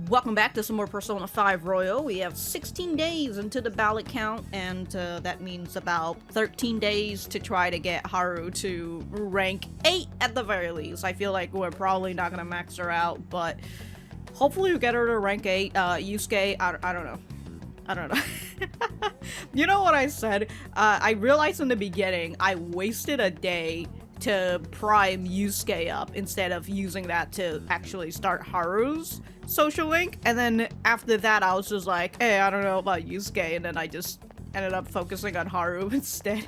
Welcome back to some more Persona 5 Royal. We have 16 days into the ballot count, and that means about 13 days to try to get Haru to rank 8 at the very least. I feel like we're probably not gonna max her out, but hopefully we get her to rank 8. Yusuke, I don't know. I don't know. You know what I said? I realized in the beginning I wasted a day to prime Yusuke up instead of using that to actually start Haru's social link, and then after that I was just like, hey, I don't know about Yusuke, and then I just ended up focusing on Haru instead.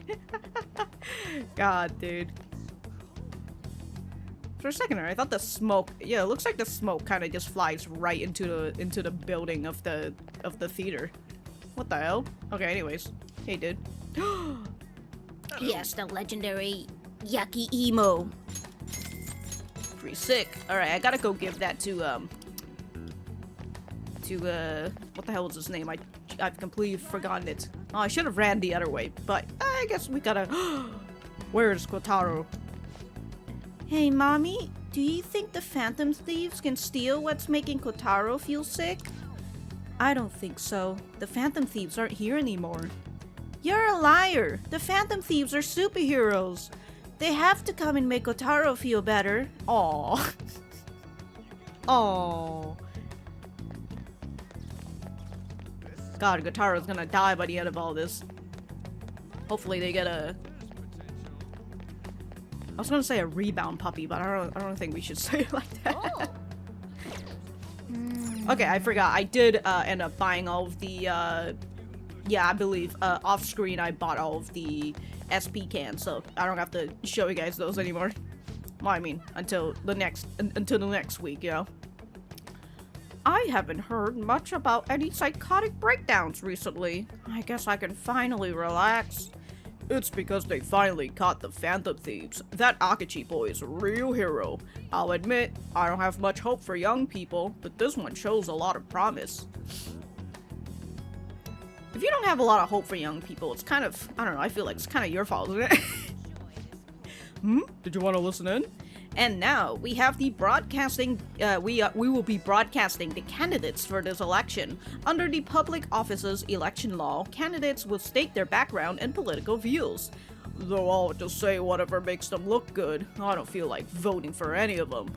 God, dude. For a second there, I thought the smoke, yeah, it looks like the smoke kind of just flies right into the building of the theater. What the hell? Okay, anyways. Hey, dude. Yes, the legendary Yucky Emo. Pretty sick. Alright, I gotta go give that to what the hell was his name? I've completely forgotten it. Oh, I should have ran the other way, but I guess we gotta... Where's Kotaro? Hey, Mommy, do you think the Phantom Thieves can steal what's making Kotaro feel sick? I don't think so. The Phantom Thieves aren't here anymore. You're a liar! The Phantom Thieves are superheroes! They have to come and make Kotaro feel better. Aww. Aww. God, Kotaro's gonna die by the end of all this. Hopefully they get a... I was gonna say a rebound puppy, but I don't think we should say it like that. Oh. Okay, I forgot. I did end up buying all of the, yeah, I believe, off-screen I bought all of the SP cans, so I don't have to show you guys those anymore. Well, I mean, until the next week, you know. I haven't heard much about any psychotic breakdowns recently. I guess I can finally relax. It's because they finally caught the Phantom Thieves. That Akachi boy is a real hero. I'll admit, I don't have much hope for young people, but this one shows a lot of promise. If you don't have a lot of hope for young people, it's kind of, I don't know, I feel like it's kind of your fault, isn't it? Did you want to listen in? And now, we have the broadcasting, we will be broadcasting the candidates for this election. Under the Public Offices Election Law, candidates will state their background and political views. Though I'll just say whatever makes them look good, I don't feel like voting for any of them.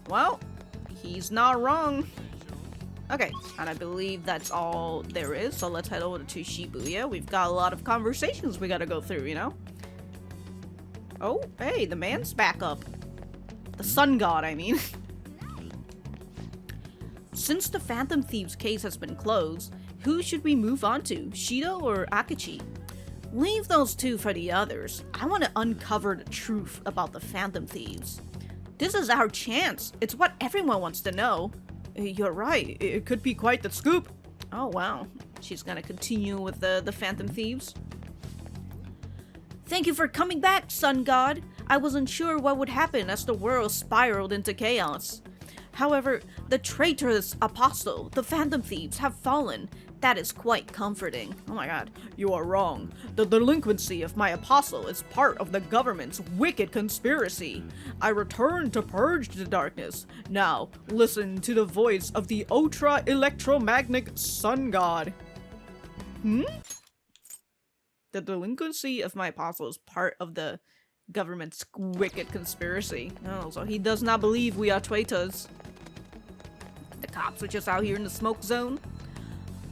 Well, he's not wrong. Okay, and I believe that's all there is, so let's head over to Shibuya. We've got a lot of conversations we gotta go through, you know? Oh, hey, the man's back up. The sun god, I mean. Since the Phantom Thieves case has been closed, who should we move on to, Shido or Akachi? Leave those two for the others. I want to uncover the truth about the Phantom Thieves. This is our chance. It's what everyone wants to know. You're right. It could be quite the scoop. Oh, wow. She's gonna continue with the Phantom Thieves. Thank you for coming back, Sun God. I wasn't sure what would happen as the world spiraled into chaos. However, the traitorous apostle, the Phantom Thieves, have fallen. That is quite comforting. Oh my god. You are wrong. The delinquency of my apostle is part of the government's wicked conspiracy. I return to purge the darkness. Now, listen to the voice of the ultra-electromagnetic sun god. The delinquency of my apostle is part of the government's wicked conspiracy. Oh, so he does not believe we are traitors. The cops are just out here in the smoke zone.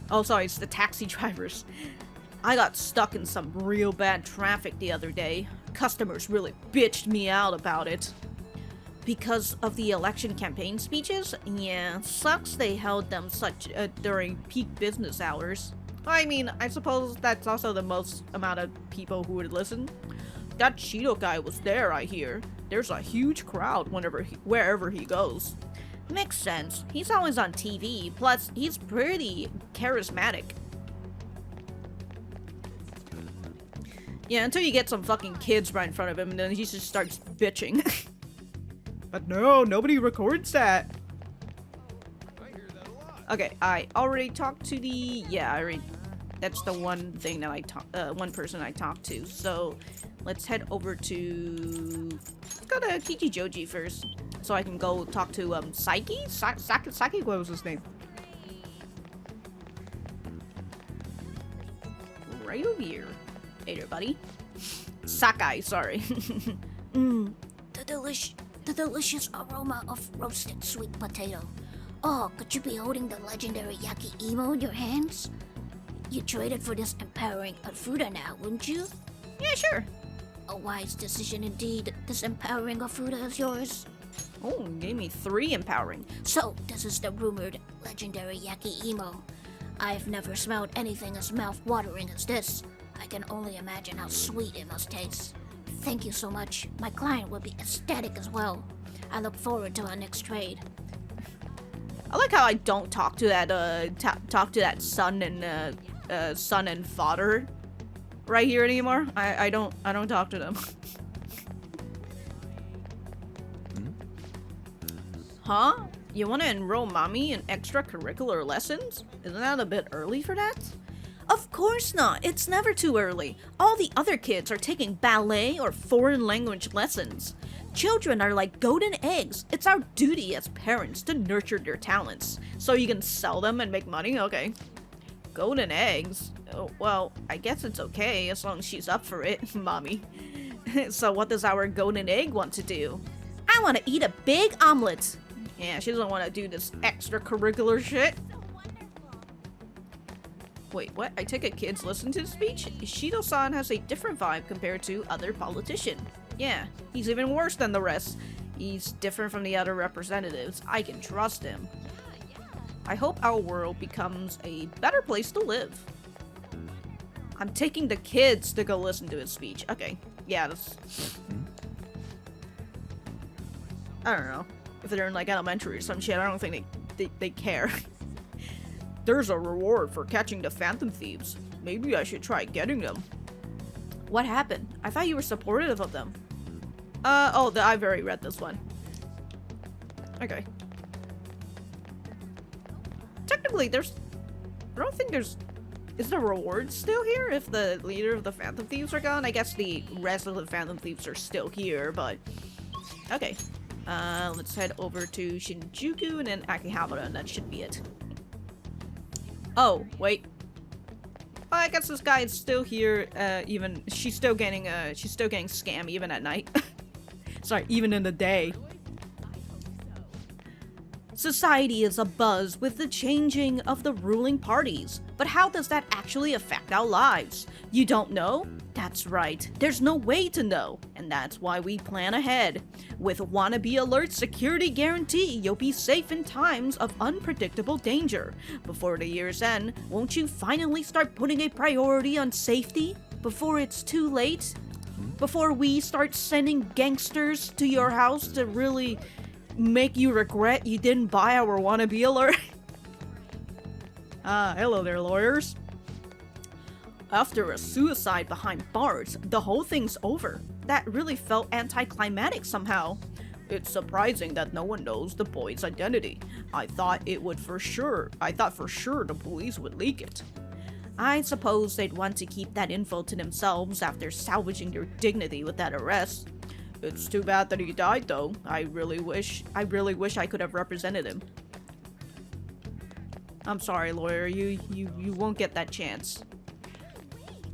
Oh, sorry, it's the taxi drivers. I got stuck in some real bad traffic the other day. Customers really bitched me out about it. Because of the election campaign speeches? Yeah, sucks they held them such during peak business hours. I mean, I suppose that's also the most amount of people who would listen. That Shido guy was there, I hear. There's a huge crowd wherever he goes. Makes sense. He's always on TV, plus he's pretty charismatic. Yeah, until you get some fucking kids right in front of him, and then he just starts bitching. But no, nobody records that. Okay, I already talked to the... Yeah, I already... That's the one thing that one person I talked to. So, let's head over to... Let's go to Kichijoji first. so I can go talk to Saiki? Saki, what was his name? Right over here. Hey there, buddy. Sakai, sorry. The delicious aroma of roasted sweet potato. Oh, could you be holding the legendary Yaki Imo in your hands? You traded for this empowering Afuda now, wouldn't you? Yeah, sure. A wise decision indeed, this empowering Afuda of yours. Oh, you gave me 3 empowering. So, this is the rumored legendary Yaki Imo. I've never smelled anything as mouth-watering as this. I can only imagine how sweet it must taste. Thank you so much. My client will be ecstatic as well. I look forward to our next trade. I like how I don't talk to that talk to that son and father right here anymore. I don't talk to them. Huh? You want to enroll mommy in extracurricular lessons? Isn't that a bit early for that? Of course not. It's never too early. All the other kids are taking ballet or foreign language lessons. Children are like golden eggs. It's our duty as parents to nurture their talents. So you can sell them and make money? Okay. Golden eggs? Oh, well, I guess it's okay as long as she's up for it, mommy. So what does our golden egg want to do? I want to eat a big omelet. Yeah, she doesn't want to do this extracurricular shit. Wait, what? I take it kids listen to the speech? Shido-san has a different vibe compared to other politicians. Yeah, he's even worse than the rest. He's different from the other representatives. I can trust him. I hope our world becomes a better place to live. I'm taking the kids to go listen to his speech. Okay, yeah, that's... I don't know. If they're in like elementary or some shit, I don't think they care. There's a reward for catching the phantom thieves. Maybe I should try getting them. What happened? I thought you were supportive of them. I've already read this one. Okay. Technically, I don't think is the reward still here if the leader of the phantom thieves are gone? I guess the rest of the phantom thieves are still here, but... Okay. Let's head over to Shinjuku and then Akihabara, and that should be it. Oh, wait. Well, I guess this guy is still here, she's still getting scam even at night. Sorry, even in the day. Society is abuzz with the changing of the ruling parties, but how does that actually affect our lives? You don't know? That's right, there's no way to know, and that's why we plan ahead. With Wannabe Alert Security Guarantee, you'll be safe in times of unpredictable danger. Before the year's end, won't you finally start putting a priority on safety? Before it's too late? Before we start sending gangsters to your house to really make you regret you didn't buy our Wannabe Alert? Hello there, lawyers. After a suicide behind bars, the whole thing's over. That really felt anticlimactic somehow. It's surprising that no one knows the boy's identity. I thought for sure the police would leak it. I suppose they'd want to keep that info to themselves after salvaging their dignity with that arrest. It's too bad that he died though. I really wish I could have represented him. I'm sorry, lawyer, you won't get that chance.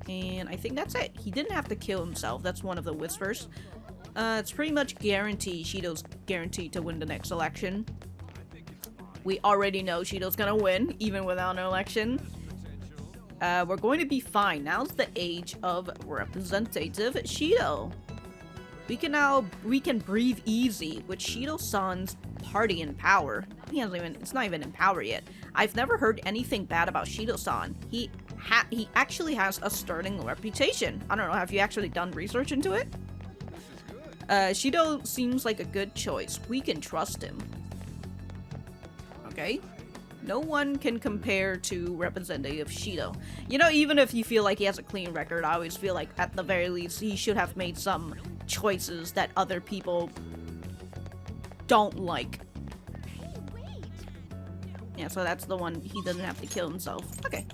And I think that's it. He didn't have to kill himself. That's one of the whispers. It's pretty much guaranteed. Shido's guaranteed to win the next election. We already know Shido's gonna win, even without an election. We're going to be fine. Now's the age of Representative Shido. We can breathe easy with Shido-san's party in power. It's not even in power yet. I've never heard anything bad about Shido-san. He actually has a sterling reputation. I don't know, have you actually done research into it? Shido seems like a good choice. We can trust him. Okay. No one can compare to Representative Shido. You know, even if you feel like he has a clean record, I always feel like at the very least he should have made some choices that other people don't like. Yeah, so that's the one. He doesn't have to kill himself. Okay.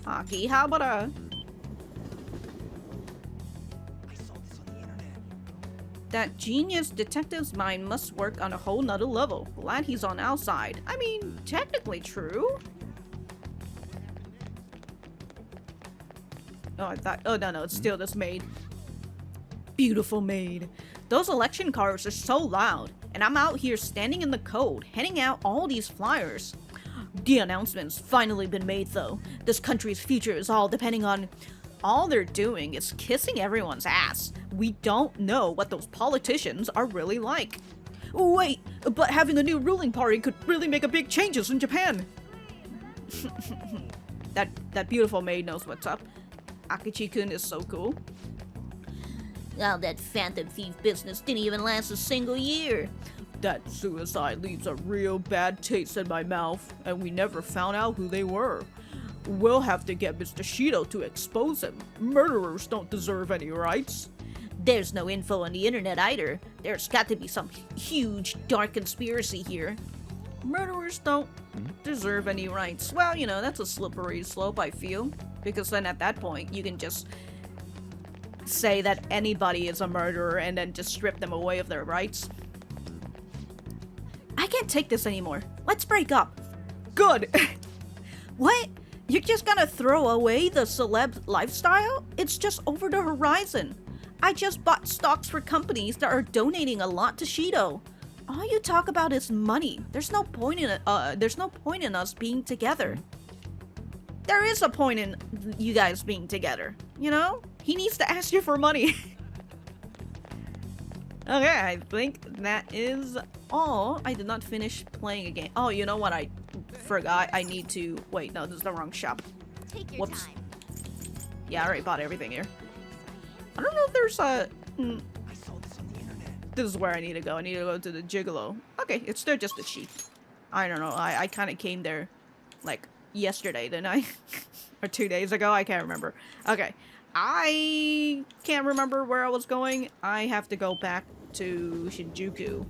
Akihabara. That genius detective's mind must work on a whole nother level. Glad he's on our side. I mean, technically true. Oh, I thought. Oh, no, it's still this maid. Beautiful maid. Those election cards are so loud, and I'm out here standing in the cold, handing out all these flyers. The announcement's finally been made, though. This country's future is all depending on. All they're doing is kissing everyone's ass. We don't know what those politicians are really like. Wait, but having a new ruling party could really make a big changes in Japan. that beautiful maid knows what's up. Akichi-kun is so cool. All that phantom thief business didn't even last a single year. That suicide leaves a real bad taste in my mouth, and we never found out who they were. We'll have to get Mr. Shido to expose him. Murderers don't deserve any rights. There's no info on the internet either. There's got to be some huge dark conspiracy here. Murderers don't deserve any rights. Well, you know, that's a slippery slope, I feel. Because then at that point, you can just say that anybody is a murderer and then just strip them away of their rights. I can't take this anymore. Let's break up. Good! What? You're just gonna throw away the celeb lifestyle? It's just over the horizon. I just bought stocks for companies that are donating a lot to Shido. All you talk about is money. There's no point in us being together. There is a point in you guys being together, you know? He needs to ask you for money. Okay, I think that is all. I did not finish playing a game. Oh, you know what? I forgot. I need to... Wait, no, this is the wrong shop. Take your Whoops. time. Yeah, I already bought everything here. I don't know if there's a... I saw this on the internet. This is where I need to go. I need to go to the Gigolo. Okay, it's still just a sheep. I don't know. I kind of came there, like, yesterday, didn't I? Or 2 days ago? I can't remember. Okay. I can't remember where I was going. I have to go back to Shinjuku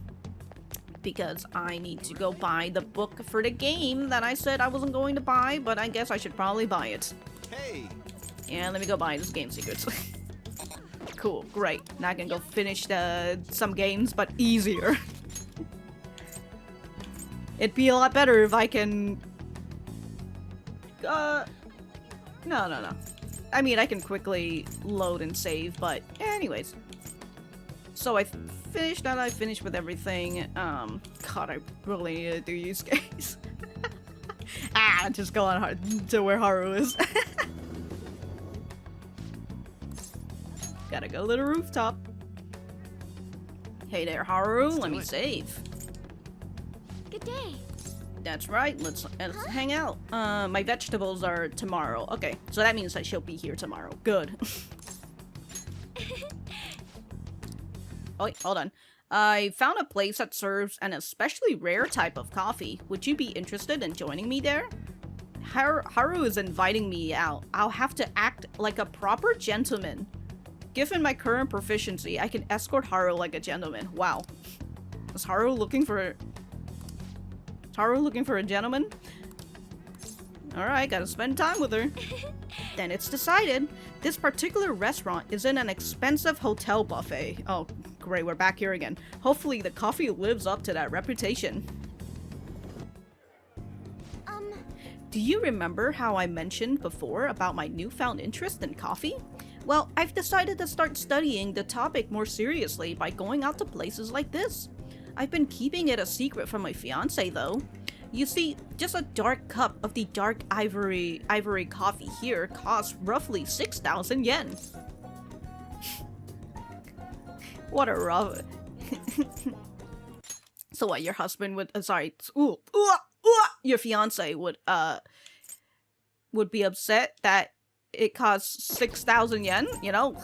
because I need to go buy the book for the game that I said I wasn't going to buy, but I guess I should probably buy it. Hey! Yeah, let me go buy this Game Secrets. Cool, great. Now I can go finish some games, but easier. It'd be a lot better if I can... No. I mean, I can quickly load and save, but anyways. So I finished that. I finished with everything. God, I really need to do use case. Just go on to where Haru is. Gotta go to the rooftop. Hey there, Haru. Let me save. Good day. That's right. Let's hang out. My vegetables are tomorrow. Okay, so that means that she'll be here tomorrow. Good. Oh, wait, hold on. I found a place that serves an especially rare type of coffee. Would you be interested in joining me there? Haru is inviting me out. I'll have to act like a proper gentleman. Given my current proficiency, I can escort Haru like a gentleman. Wow. Is Haru looking for a gentleman? Alright, gotta spend time with her. Then it's decided. This particular restaurant is in an expensive hotel buffet. Oh, great, we're back here again. Hopefully the coffee lives up to that reputation. Do you remember how I mentioned before about my newfound interest in coffee? Well, I've decided to start studying the topic more seriously by going out to places like this. I've been keeping it a secret from my fiance, though. You see, just a dark cup of the dark ivory coffee here costs roughly 6,000 yen. What a rough... So what, your husband would... your fiance would be upset that it costs 6,000 yen, you know?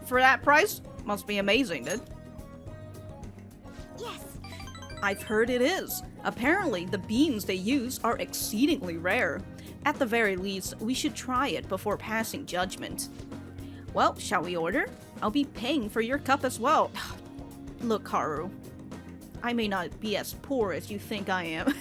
For that price? Must be amazing, dude. Yes. I've heard it is. Apparently, the beans they use are exceedingly rare. At the very least, we should try it before passing judgment. Well, shall we order? I'll be paying for your cup as well. Look, Haru. I may not be as poor as you think I am.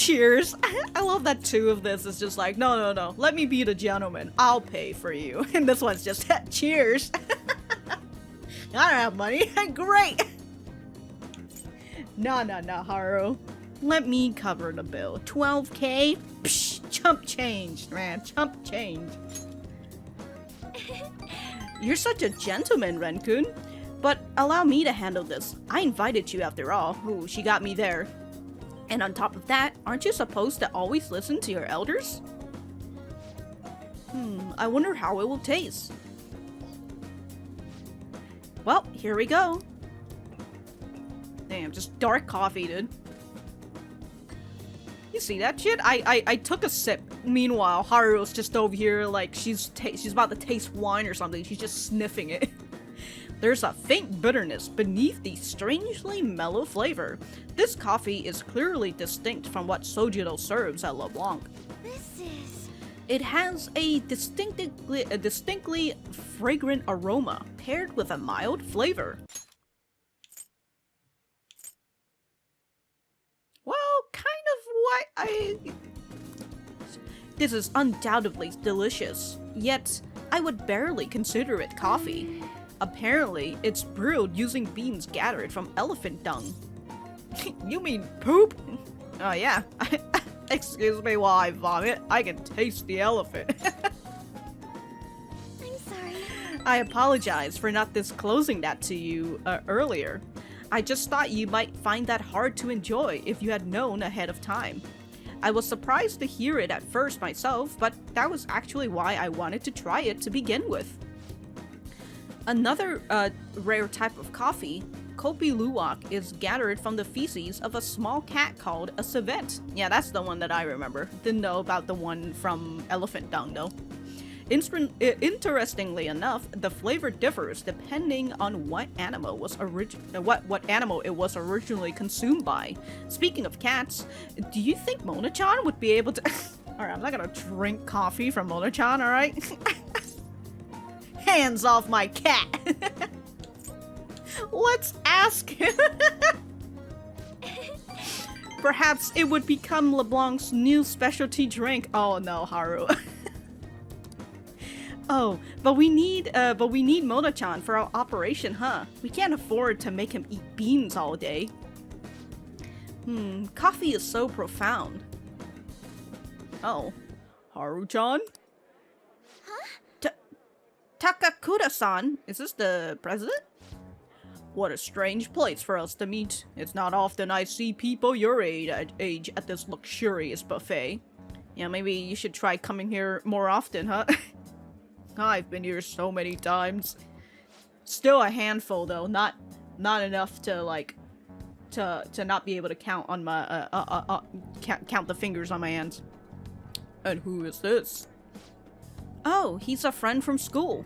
Cheers. I love that two of this is just like, no. Let me be the gentleman. I'll pay for you. And this one's just, cheers. I don't have money. Great. No, Haru. Let me cover the bill. 12K? Psh, chump change, man. Chump change. You're such a gentleman, Renkun. But allow me to handle this. I invited you after all. Ooh, she got me there. And on top of that, aren't you supposed to always listen to your elders? I wonder how it will taste. Well, here we go. Damn, just dark coffee, dude. You see that shit? I took a sip. Meanwhile, Haru's just over here like she's about to taste wine or something. She's just sniffing it. There's a faint bitterness beneath the strangely mellow flavor. This coffee is clearly distinct from what Sojiro serves at LeBlanc. It has a distinctly fragrant aroma paired with a mild flavor. Well, kind of what I... This is undoubtedly delicious, yet I would barely consider it coffee. Apparently, it's brewed using beans gathered from elephant dung. You mean poop? Oh yeah. Excuse me while I vomit. I can taste the elephant. I'm sorry. I apologize for not disclosing that to you earlier. I just thought you might find that hard to enjoy if you had known ahead of time. I was surprised to hear it at first myself, but that was actually why I wanted to try it to begin with. Another rare type of coffee, Kopi Luwak, is gathered from the feces of a small cat called a civet. Yeah, that's the one that I remember. Didn't know about the one from elephant dung though. Interestingly enough, the flavor differs depending on what animal it was originally consumed by. Speaking of cats, do you think Mona-chan would be able to... Alright, I'm not gonna drink coffee from Mona-chan, alright? Hands off my cat! Let's ask him. Perhaps it would become LeBlanc's new specialty drink. Oh no, Haru. Oh, but we need Mona-chan for our operation, huh? We can't afford to make him eat beans all day. Coffee is so profound. Oh, Haru-chan? Takakura-san, is this the president? What a strange place for us to meet. It's not often I see people your age at this luxurious buffet. Yeah, maybe you should try coming here more often, huh? I've been here so many times. Still a handful though, not enough to like to not be able to count on my count the fingers on my hands. And who is this? Oh, he's a friend from school.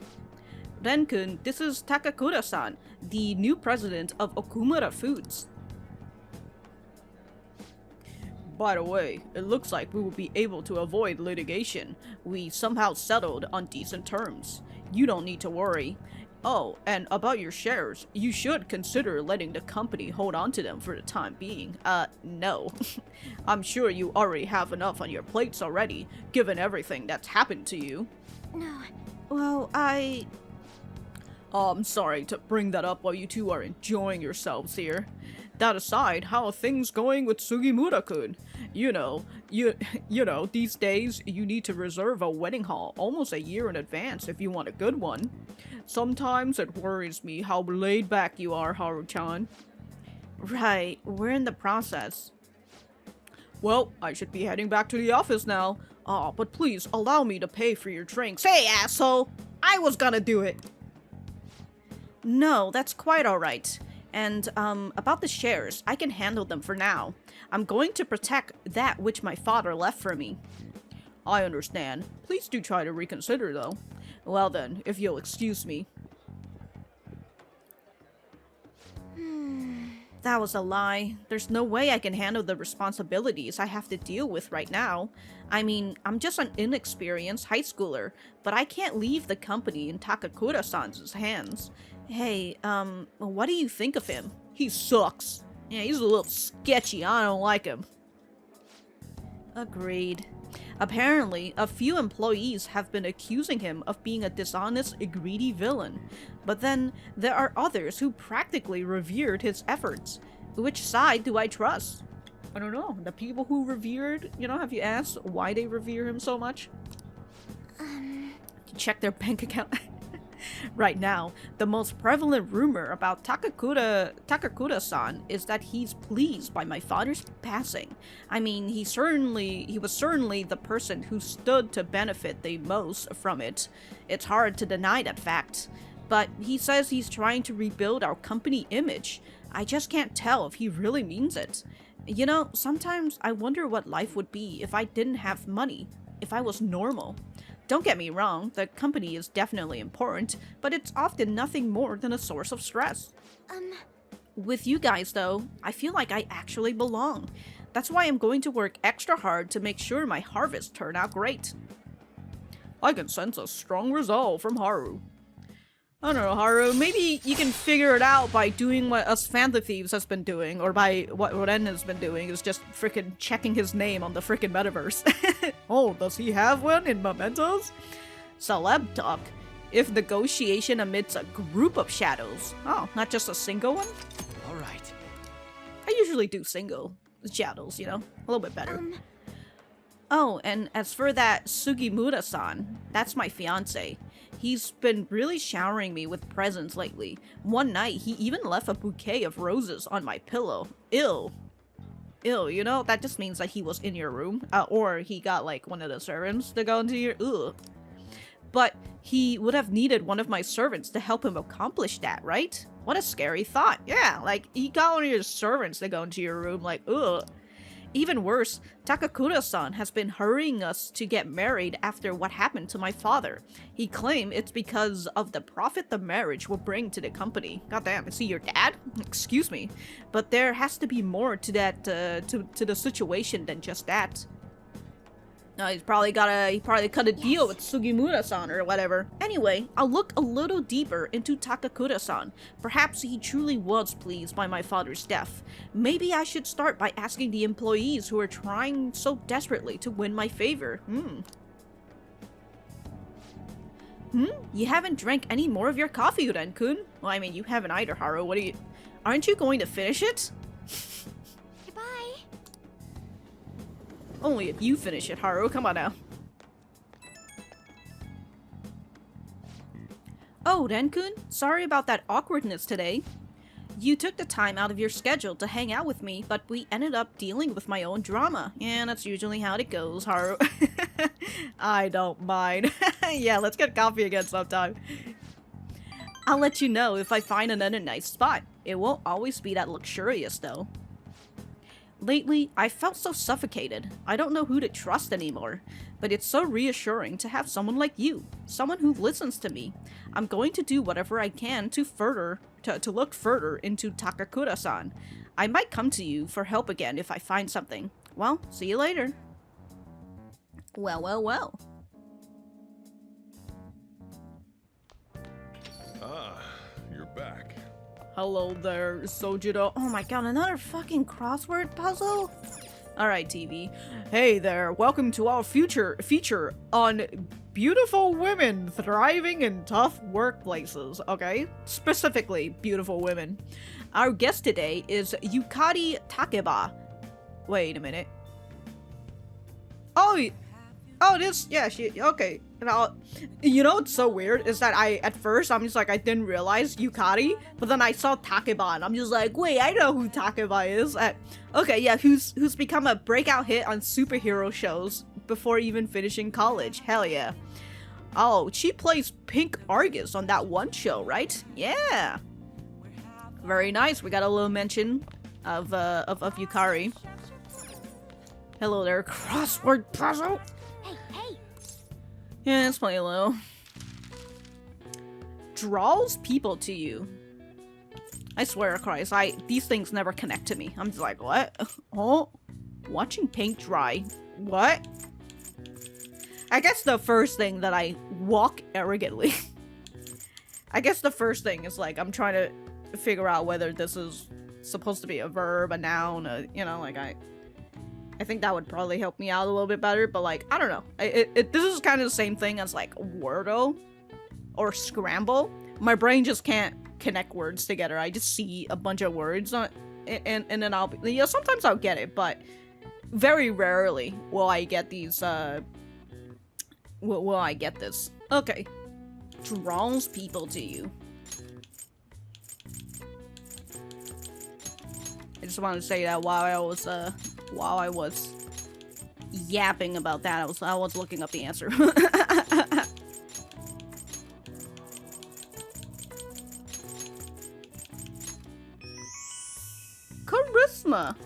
Renkun, this is Takakura-san, the new president of Okumura Foods. By the way, it looks like we will be able to avoid litigation. We somehow settled on decent terms. You don't need to worry. Oh, and about your shares, you should consider letting the company hold on to them for the time being. No. I'm sure you already have enough on your plates already, given everything that's happened to you. No. Well, I'm sorry to bring that up while you two are enjoying yourselves here. That aside, how are things going with Sugimura-kun? You know, these days you need to reserve a wedding hall almost a year in advance if you want a good one. Sometimes it worries me how laid back you are, Haru-chan. Right, we're in the process. Well, I should be heading back to the office now. But please allow me to pay for your drinks. Hey, asshole! I was gonna do it! No, that's quite alright. And, about the shares, I can handle them for now. I'm going to protect that which my father left for me. I understand. Please do try to reconsider, though. Well then, if you'll excuse me. That was a lie. There's no way I can handle the responsibilities I have to deal with right now. I mean, I'm just an inexperienced high schooler, but I can't leave the company in Takakura-san's hands. Hey, what do you think of him? He sucks. Yeah, he's a little sketchy. I don't like him. Agreed. Apparently, a few employees have been accusing him of being a dishonest, greedy villain. But then, there are others who practically revered his efforts. Which side do I trust? I don't know. The people who revered, have you asked why they revere him so much? Check their bank account. Right now, the most prevalent rumor about Takakura-san is that he's pleased by my father's passing. I mean, he was certainly the person who stood to benefit the most from it. It's hard to deny that fact. But he says he's trying to rebuild our company image. I just can't tell if he really means it. Sometimes I wonder what life would be if I didn't have money, if I was normal. Don't get me wrong, the company is definitely important, but it's often nothing more than a source of stress. With you guys though, I feel like I actually belong. That's why I'm going to work extra hard to make sure my harvest turn out great. I can sense a strong resolve from Haru. I don't know, Haru, maybe you can figure it out by doing what us Phantom Thieves has been doing, or by what Ren has been doing, is just frickin' checking his name on the frickin' metaverse. Oh, does he have one in Mementos? Celeb talk. If negotiation amidst a group of shadows. Oh, not just a single one? Alright. I usually do single shadows, a little bit better. Oh, and as for that Sugimura-san, that's my fiance. He's been really showering me with presents lately. One night, he even left a bouquet of roses on my pillow. Ew. Ew, that just means that he was in your room. Or he got, like, one of the servants to go into your... Ugh. But he would have needed one of my servants to help him accomplish that, right? What a scary thought. Yeah, like, he got one of your servants to go into your room, like, ugh. Even worse, Takakura-san has been hurrying us to get married after what happened to my father. He claimed it's because of the profit the marriage will bring to the company. Goddamn, is he your dad? Excuse me. But there has to be more to that, to the situation than just that. He probably cut a deal with Sugimura-san or whatever. Anyway, I'll look a little deeper into Takakura-san. Perhaps he truly was pleased by my father's death. Maybe I should start by asking the employees who are trying so desperately to win my favor. You haven't drank any more of your coffee, Ren-kun? Well, I mean, you haven't either, Haru. Aren't you going to finish it? Goodbye. Only if you finish it, Haru. Come on now. Oh, Ren-kun, sorry about that awkwardness today. You took the time out of your schedule to hang out with me, but we ended up dealing with my own drama. Yeah, that's usually how it goes, Haru. I don't mind. Yeah, let's get coffee again sometime. I'll let you know if I find another nice spot. It won't always be that luxurious, though. Lately, I felt so suffocated. I don't know who to trust anymore. But it's so reassuring to have someone like you. Someone who listens to me. I'm going to do whatever I can to look further into Takakura-san. I might come to you for help again if I find something. Well, see you later. Well, well, well. Ah, you're back. Hello there, Sojiro. Oh my god, another fucking crossword puzzle? Alright, TV. Hey there, welcome to our feature on beautiful women thriving in tough workplaces, okay? Specifically, beautiful women. Our guest today is Yukari Takeba. Wait a minute. Oh, this, yeah, okay. Now, you know what's so weird is that at first, I'm just like, I didn't realize Yukari, but then I saw Takeba, and I'm just like, wait, I know who Takeba is. Okay, yeah, who's become a breakout hit on superhero shows before even finishing college. Hell yeah. Oh, she plays Pink Argus on that one show, right? Yeah. Very nice. We got a little mention of Yukari. Hello there, crossword puzzle. Hey. Yeah, it's plenty low. Draws people to you. I swear to Christ, these things never connect to me. I'm just like, what? Oh, watching paint dry. What? I guess the first thing that I walk arrogantly. I guess the first thing is like, I'm trying to figure out whether this is supposed to be a verb, a noun, you know, like I think that would probably help me out a little bit better, but like, I don't know. This is kind of the same thing as like Wordle or Scramble. My brain just can't connect words together. I just see a bunch of words on, and then I'll be, you know, sometimes I'll get it, but very rarely will I get these, will I get this. Okay. Draws people to you. I just wanted to say that while I was yapping about that, I was looking up the answer. Charisma.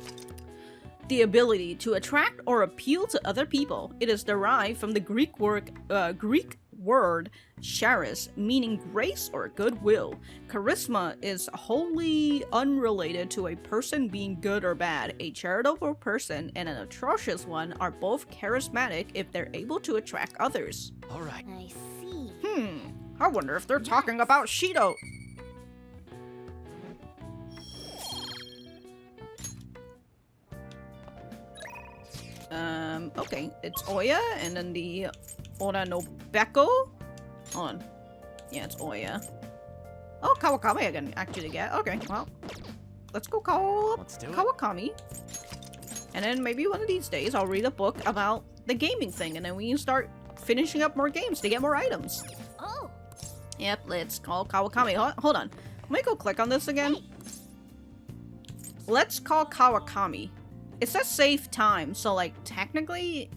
The ability to attract or appeal to other people. It is derived from the Greek word charis, meaning grace or goodwill. Charisma is wholly unrelated to a person being good or bad. A charitable person and an atrocious one are both charismatic if they're able to attract others. All right. I see. I wonder if they're talking about Shido. Okay, it's Ohya, and then the Ora no Beko. Hold on. Yeah, it's Ohya. Oh, Kawakami I can actually get. Okay, well, let's go call Let's do it. Kawakami. And then maybe one of these days I'll read a book about the gaming thing, and then we can start finishing up more games to get more items. Oh, Yep, let's call Kawakami. Hold on. Let me go click on this again. Let's call Kawakami. It says save time, so like technically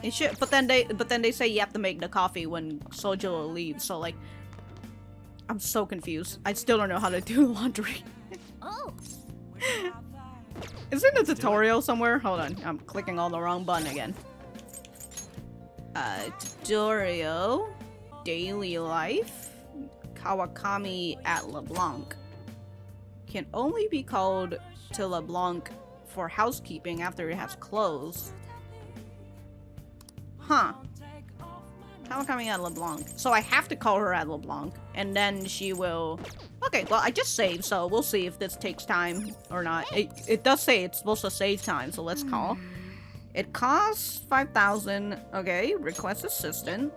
it should, but then they say you have to make the coffee when Sojo leaves, so like I'm so confused. I still don't know how to do laundry. oh. Is it in a tutorial somewhere? Hold on, I'm clicking on the wrong button again. Tutorial, daily life, Kawakami at LeBlanc. Can only be called to LeBlanc for housekeeping after it has closed. Huh. Kawakami at LeBlanc. So I have to call her at LeBlanc, and then she will... Okay, well, I just saved, so we'll see if this takes time or not. It does say it's supposed to save time, so let's call. It costs 5,000. Okay, request assistant.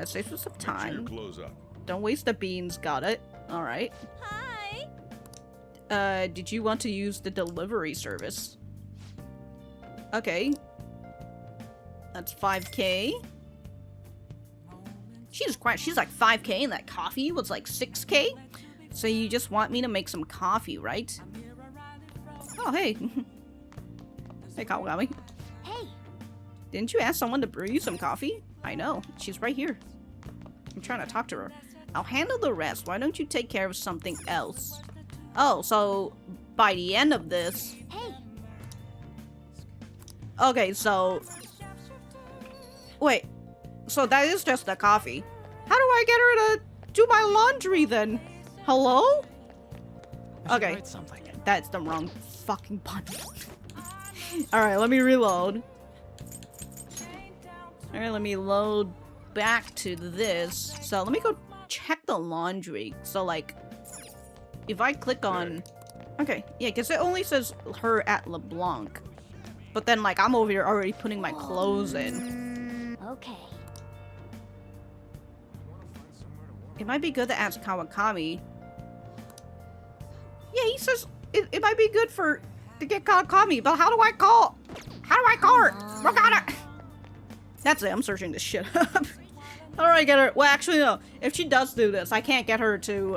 Saves us some Make sure your time. clothes up. Don't waste the beans, got it. Alright. Hi. Did you want to use the delivery service? Okay. That's 5k. She's like 5k and that coffee was like 6k? So you just want me to make some coffee, right? Oh, hey. Hey, Kawakami. Hey. Didn't you ask someone to brew you some coffee? I know. She's right here. I'm trying to talk to her. I'll handle the rest. Why don't you take care of something else? Oh, so by the end of this... Hey. Okay, so... Wait. So that is just the coffee. How do I get her to do my laundry then? Hello? I should Okay. write something. That's the wrong fucking button. Alright, let me reload. Alright, let me load back to this. So let me go check the laundry. So like... If I click on... Okay, yeah, because it only says her at LeBlanc. But then, like, I'm over here already putting my clothes in. Okay. It might be good to ask Kawakami. Yeah, he says it might be good to get Kawakami, but how do I call her? Look at her! That's it, I'm searching this shit up. How do I get her? Well, actually, no. If she does do this, I can't get her to,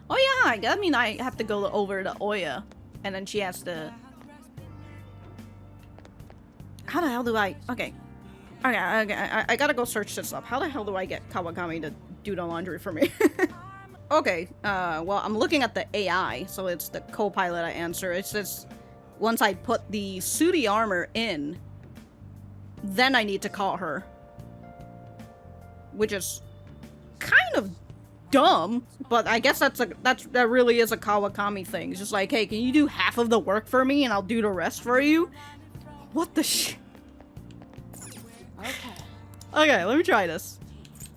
Oh yeah, I mean, I have to go over to Ohya, and then she has to... How the hell do I... Okay. I gotta go search this up. How the hell do I get Kawakami to do the laundry for me? Okay, well, I'm looking at the AI, so it's the co-pilot I answer. It says, once I put the Sooty armor in, then I need to call her. Which is kind of dumb, but I guess that really is a Kawakami thing. It's just like, hey, can you do half of the work for me and I'll do the rest for you? What the sh... Okay. Okay, let me try this.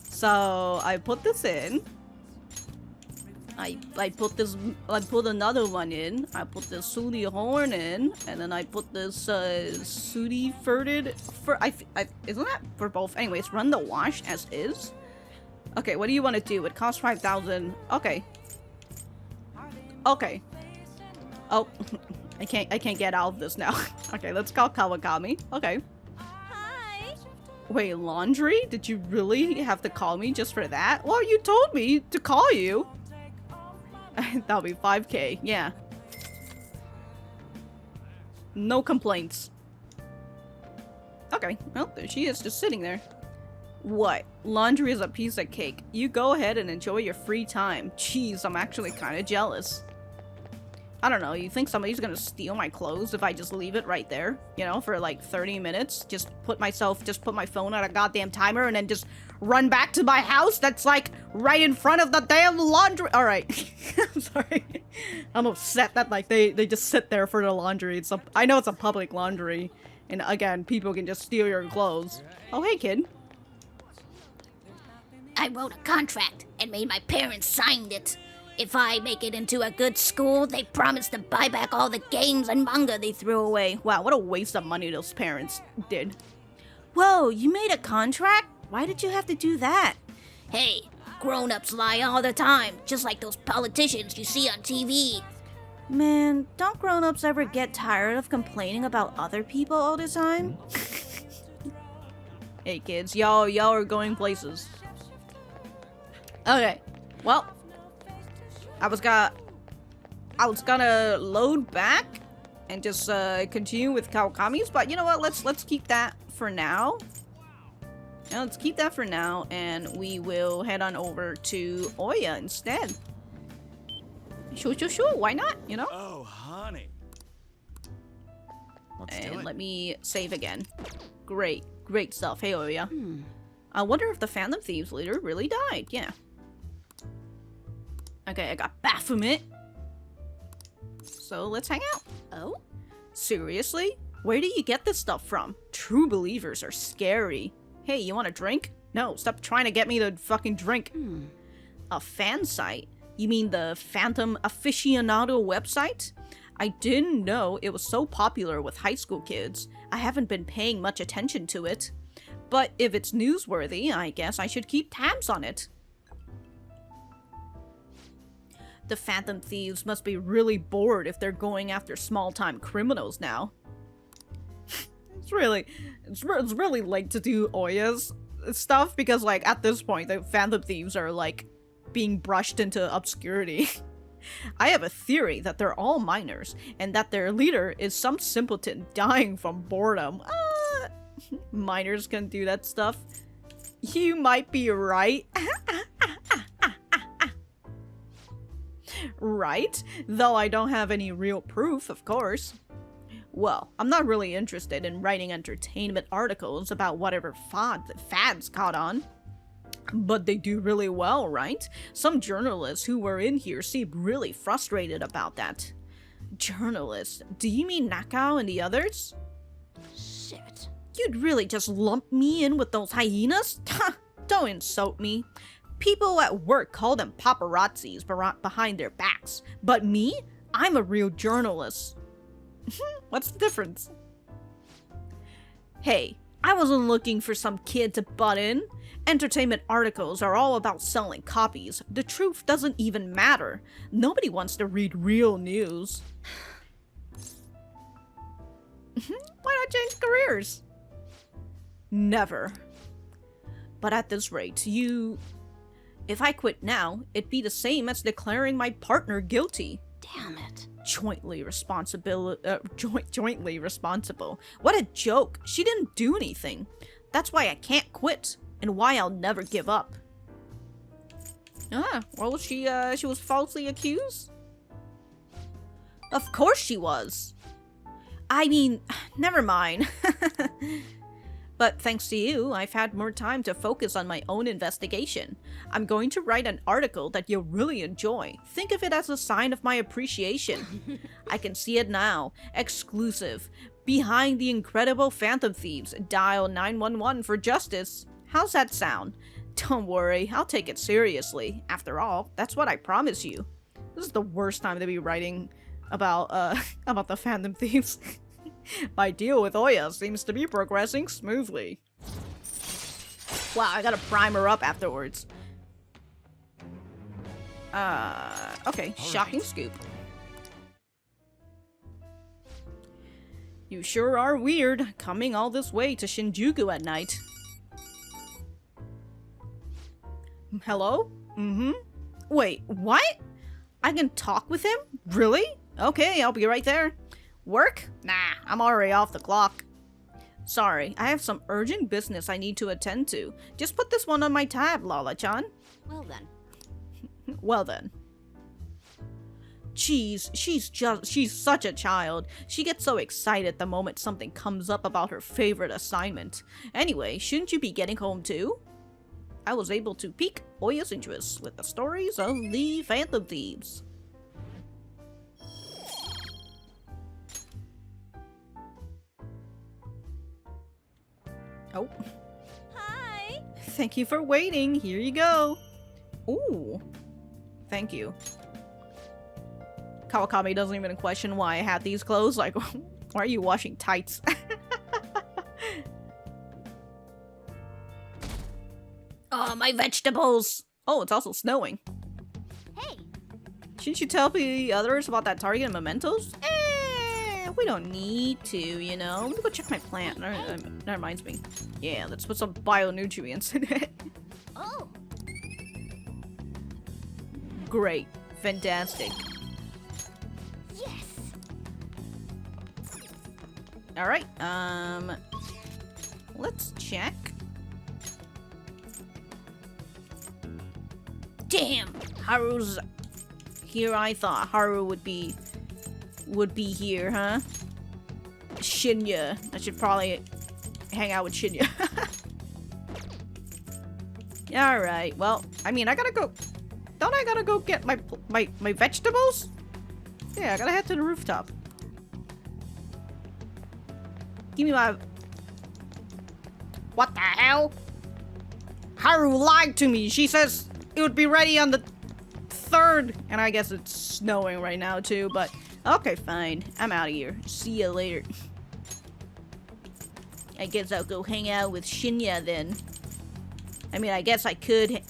So, I put this in. I put another one in. I put the sooty horn in, and then I put this sooty furted isn't that for both? Anyways, run the wash as is. Okay, what do you want to do? It costs 5,000. Okay. Okay. Oh, I can't get out of this now. Okay, let's call Kawakami. Okay. Hi. Wait, laundry? Did you really have to call me just for that? Well, you told me to call you. That'll be 5K, yeah. No complaints. Okay, well, there she is, just sitting there. What? Laundry is a piece of cake. You go ahead and enjoy your free time. Jeez, I'm actually kind of jealous. I don't know, you think somebody's gonna steal my clothes if I just leave it right there? You know, for like 30 minutes? Just put my phone on a goddamn timer and then just run back to my house that's like right in front of the damn laundry. Alright. I'm sorry. I'm upset that like they just sit there for the laundry. I know it's a public laundry. And again, people can just steal your clothes. Oh, hey, kid. I wrote a contract and made my parents sign it. If I make it into a good school, they promise to buy back all the games and manga they threw away. Wow, what a waste of money those parents did. Whoa, you made a contract? Why did you have to do that? Hey, grown-ups lie all the time, just like those politicians you see on TV. Man, don't grown-ups ever get tired of complaining about other people all the time? Hey kids, y'all are going places. Okay, well, I was gonna load back and just continue with Kawakami's, but you know what? Let's keep that for now. Yeah, let's keep that for now, and we will head on over to Ohya instead. Sure, why not? You know. Oh, honey. Let's do And it. let me save again. Great stuff. Hey, Ohya. I wonder if the Phantom Thieves leader really died. Yeah. Okay, I got Baphomet. So let's hang out. Oh? Seriously? Where do you get this stuff from? True believers are scary. Hey, you want a drink? No, stop trying to get me to fucking drink. A fan site? You mean the Phantom Aficionado website? I didn't know it was so popular with high school kids. I haven't been paying much attention to it. But if it's newsworthy, I guess I should keep tabs on it. The Phantom Thieves must be really bored if they're going after small-time criminals now. It's really late to do Ohya's stuff because, like, at this point, the Phantom Thieves are, like, being brushed into obscurity. I have a theory that they're all minors and that their leader is some simpleton dying from boredom. Minors can do that stuff. You might be right. Right? Though I don't have any real proof, of course. Well, I'm not really interested in writing entertainment articles about whatever fads caught on. But they do really well, right? Some journalists who were in here seem really frustrated about that. Journalists? Do you mean Nakao and the others? Shit. You'd really just lump me in with those hyenas? Don't insult me. People at work call them paparazzis behind their backs. But me? I'm a real journalist. What's the difference? Hey, I wasn't looking for some kid to butt in. Entertainment articles are all about selling copies. The truth doesn't even matter. Nobody wants to read real news. Why not change careers? Never. But at this rate, if I quit now, it'd be the same as declaring my partner guilty. Damn it. Jointly responsible. What a joke. She didn't do anything. That's why I can't quit, and why I'll never give up. Well, she was falsely accused? Of course she was. I mean, never mind. But thanks to you, I've had more time to focus on my own investigation. I'm going to write an article that you'll really enjoy. Think of it as a sign of my appreciation. I can see it now. Exclusive. Behind the incredible Phantom Thieves, dial 911 for justice. How's that sound? Don't worry, I'll take it seriously. After all, that's what I promise you. This is the worst time to be writing about about the fandom thieves. My deal with Ohya seems to be progressing smoothly. Wow, I gotta prime her up afterwards. Okay, shocking scoop. You sure are weird, coming all this way to Shinjuku at night. Hello? Mm-hmm. Wait, what? I can talk with him? Really? Okay, I'll be right there. Work? Nah, I'm already off the clock. Sorry, I have some urgent business I need to attend to. Just put this one on my tab, Lala-chan. Well then. Well then. Jeez, she's such a child. She gets so excited the moment something comes up about her favorite assignment. Anyway, shouldn't you be getting home too? I was able to pique Ohya's interest with the stories of the Phantom Thieves. Oh. Hi! Thank you for waiting. Here you go. Ooh. Thank you. Kawakami doesn't even question why I had these clothes. Like, why are you washing tights? Oh, my vegetables! Oh, it's also snowing. Hey! Shouldn't you tell the others about that target and mementos? We don't need to, you know. Let me go check my plant. That reminds me. Yeah, let's put some bio-nutrients in it. Oh! Great. Fantastic. Yes! Alright, let's check. Damn! Haru's here. I thought Haru would be here, huh? Shinya. I should probably hang out with Shinya. Alright, well, I mean, I gotta go. Don't I gotta go get my vegetables? Yeah, I gotta head to the rooftop. Give me my... What the hell? Haru lied to me. She says it would be ready on the 3rd. And I guess it's snowing right now too, but... Okay, fine. I'm out of here. See ya later. I guess I'll go hang out with Shinya then. I mean, I guess I could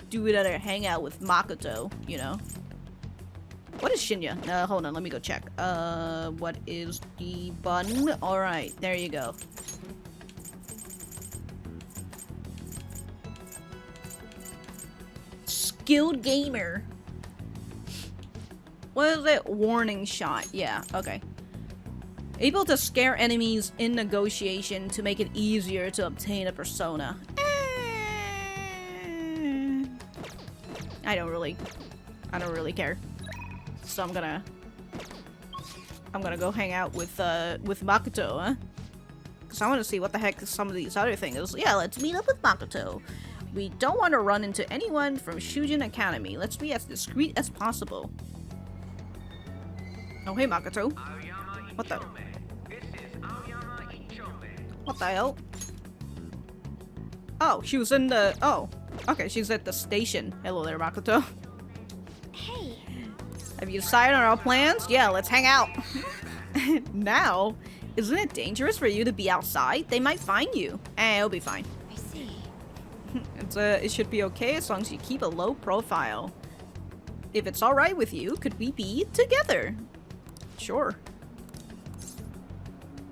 do another hangout with Makoto, you know? What is Shinya? Hold on, let me go check. What is the button? Alright, there you go. Skilled gamer. What is it? Warning shot. Yeah, okay. Able to scare enemies in negotiation to make it easier to obtain a persona. I don't really care. So I'm gonna go hang out with Makoto, huh? Cause I want to see what the heck some of these other things. Yeah, let's meet up with Makoto. We don't want to run into anyone from Shujin Academy. Let's be as discreet as possible. Oh, hey, Makoto. What the? What the hell? Oh, she was in the... Oh, okay, she's at the station. Hello there, Makoto. Hey! Have you decided on our plans? Yeah, let's hang out. Now? Isn't it dangerous for you to be outside? They might find you. It'll be fine. I see. It should be okay as long as you keep a low profile. If it's alright with you, could we be together? Sure.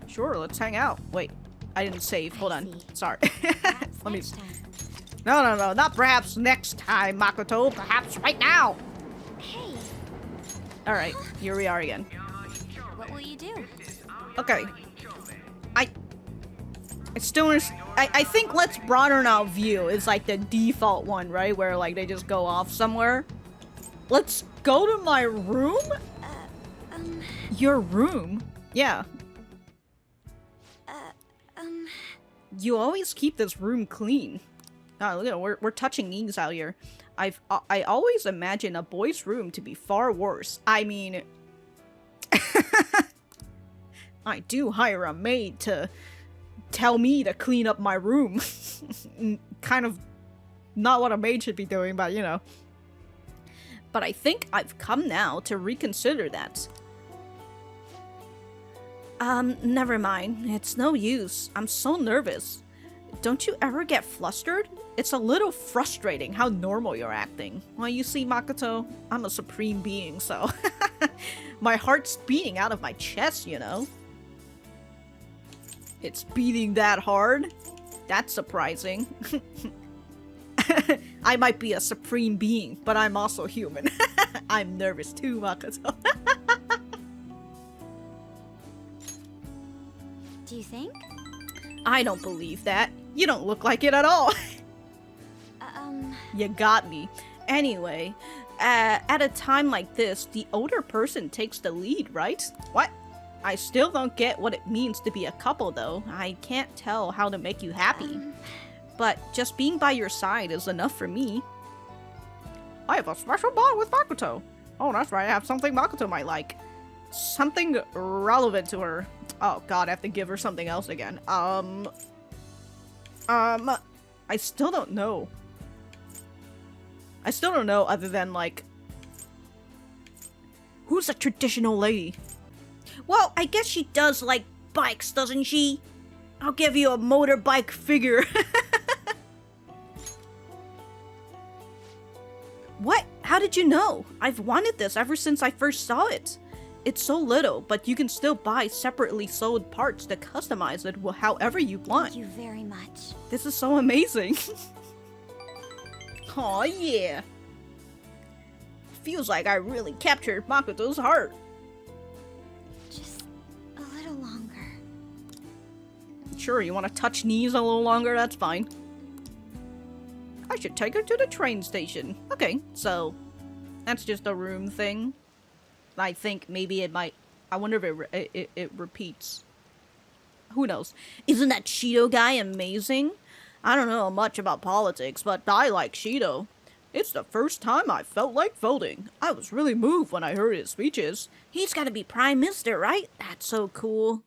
Sure, let's hang out. Wait, I didn't save. Hold on. Sorry. Let me... No, not perhaps next time, Makoto. Perhaps right now. Hey! Alright, here we are again. What will you do? Okay. I think let's broaden our view is like the default one, right? Where like they just go off somewhere. Let's go to my room? Your room? Yeah. You always keep this room clean. Oh, look at it. We're touching knees out here. I always imagine a boy's room to be far worse. I mean... I do hire a maid to tell me to clean up my room. Kind of not what a maid should be doing, but you know. But I think I've come now to reconsider that. Never mind. It's no use. I'm so nervous. Don't you ever get flustered? It's a little frustrating how normal you're acting. Well, you see, Makoto, I'm a supreme being, so my heart's beating out of my chest, you know? It's beating that hard? That's surprising. I might be a supreme being, but I'm also human. I'm nervous too, Makoto. Do you think? I don't believe that. You don't look like it at all. You got me. Anyway, at a time like this, the older person takes the lead, right? What? I still don't get what it means to be a couple, though. I can't tell how to make you happy. But just being by your side is enough for me. I have a special bond with Makoto. Oh, that's right, I have something Makoto might like. Something relevant to her. Oh god, I have to give her something else again. I still don't know. I still don't know other than, like, who's a traditional lady? Well, I guess she does like bikes, doesn't she? I'll give you a motorbike figure. What? How did you know? I've wanted this ever since I first saw it. It's so little, but you can still buy separately sold parts to customize it however you want. Thank you very much. This is so amazing. Aw, yeah. Feels like I really captured Makoto's heart. Just a little longer. Sure, you want to touch knees a little longer? That's fine. I should take her to the train station. Okay, so that's just a room thing. I think maybe it might... I wonder if it repeats. Who knows? Isn't that Shido guy amazing? I don't know much about politics, but I like Shido. It's the first time I felt like voting. I was really moved when I heard his speeches. He's gotta be Prime Minister, right? That's so cool.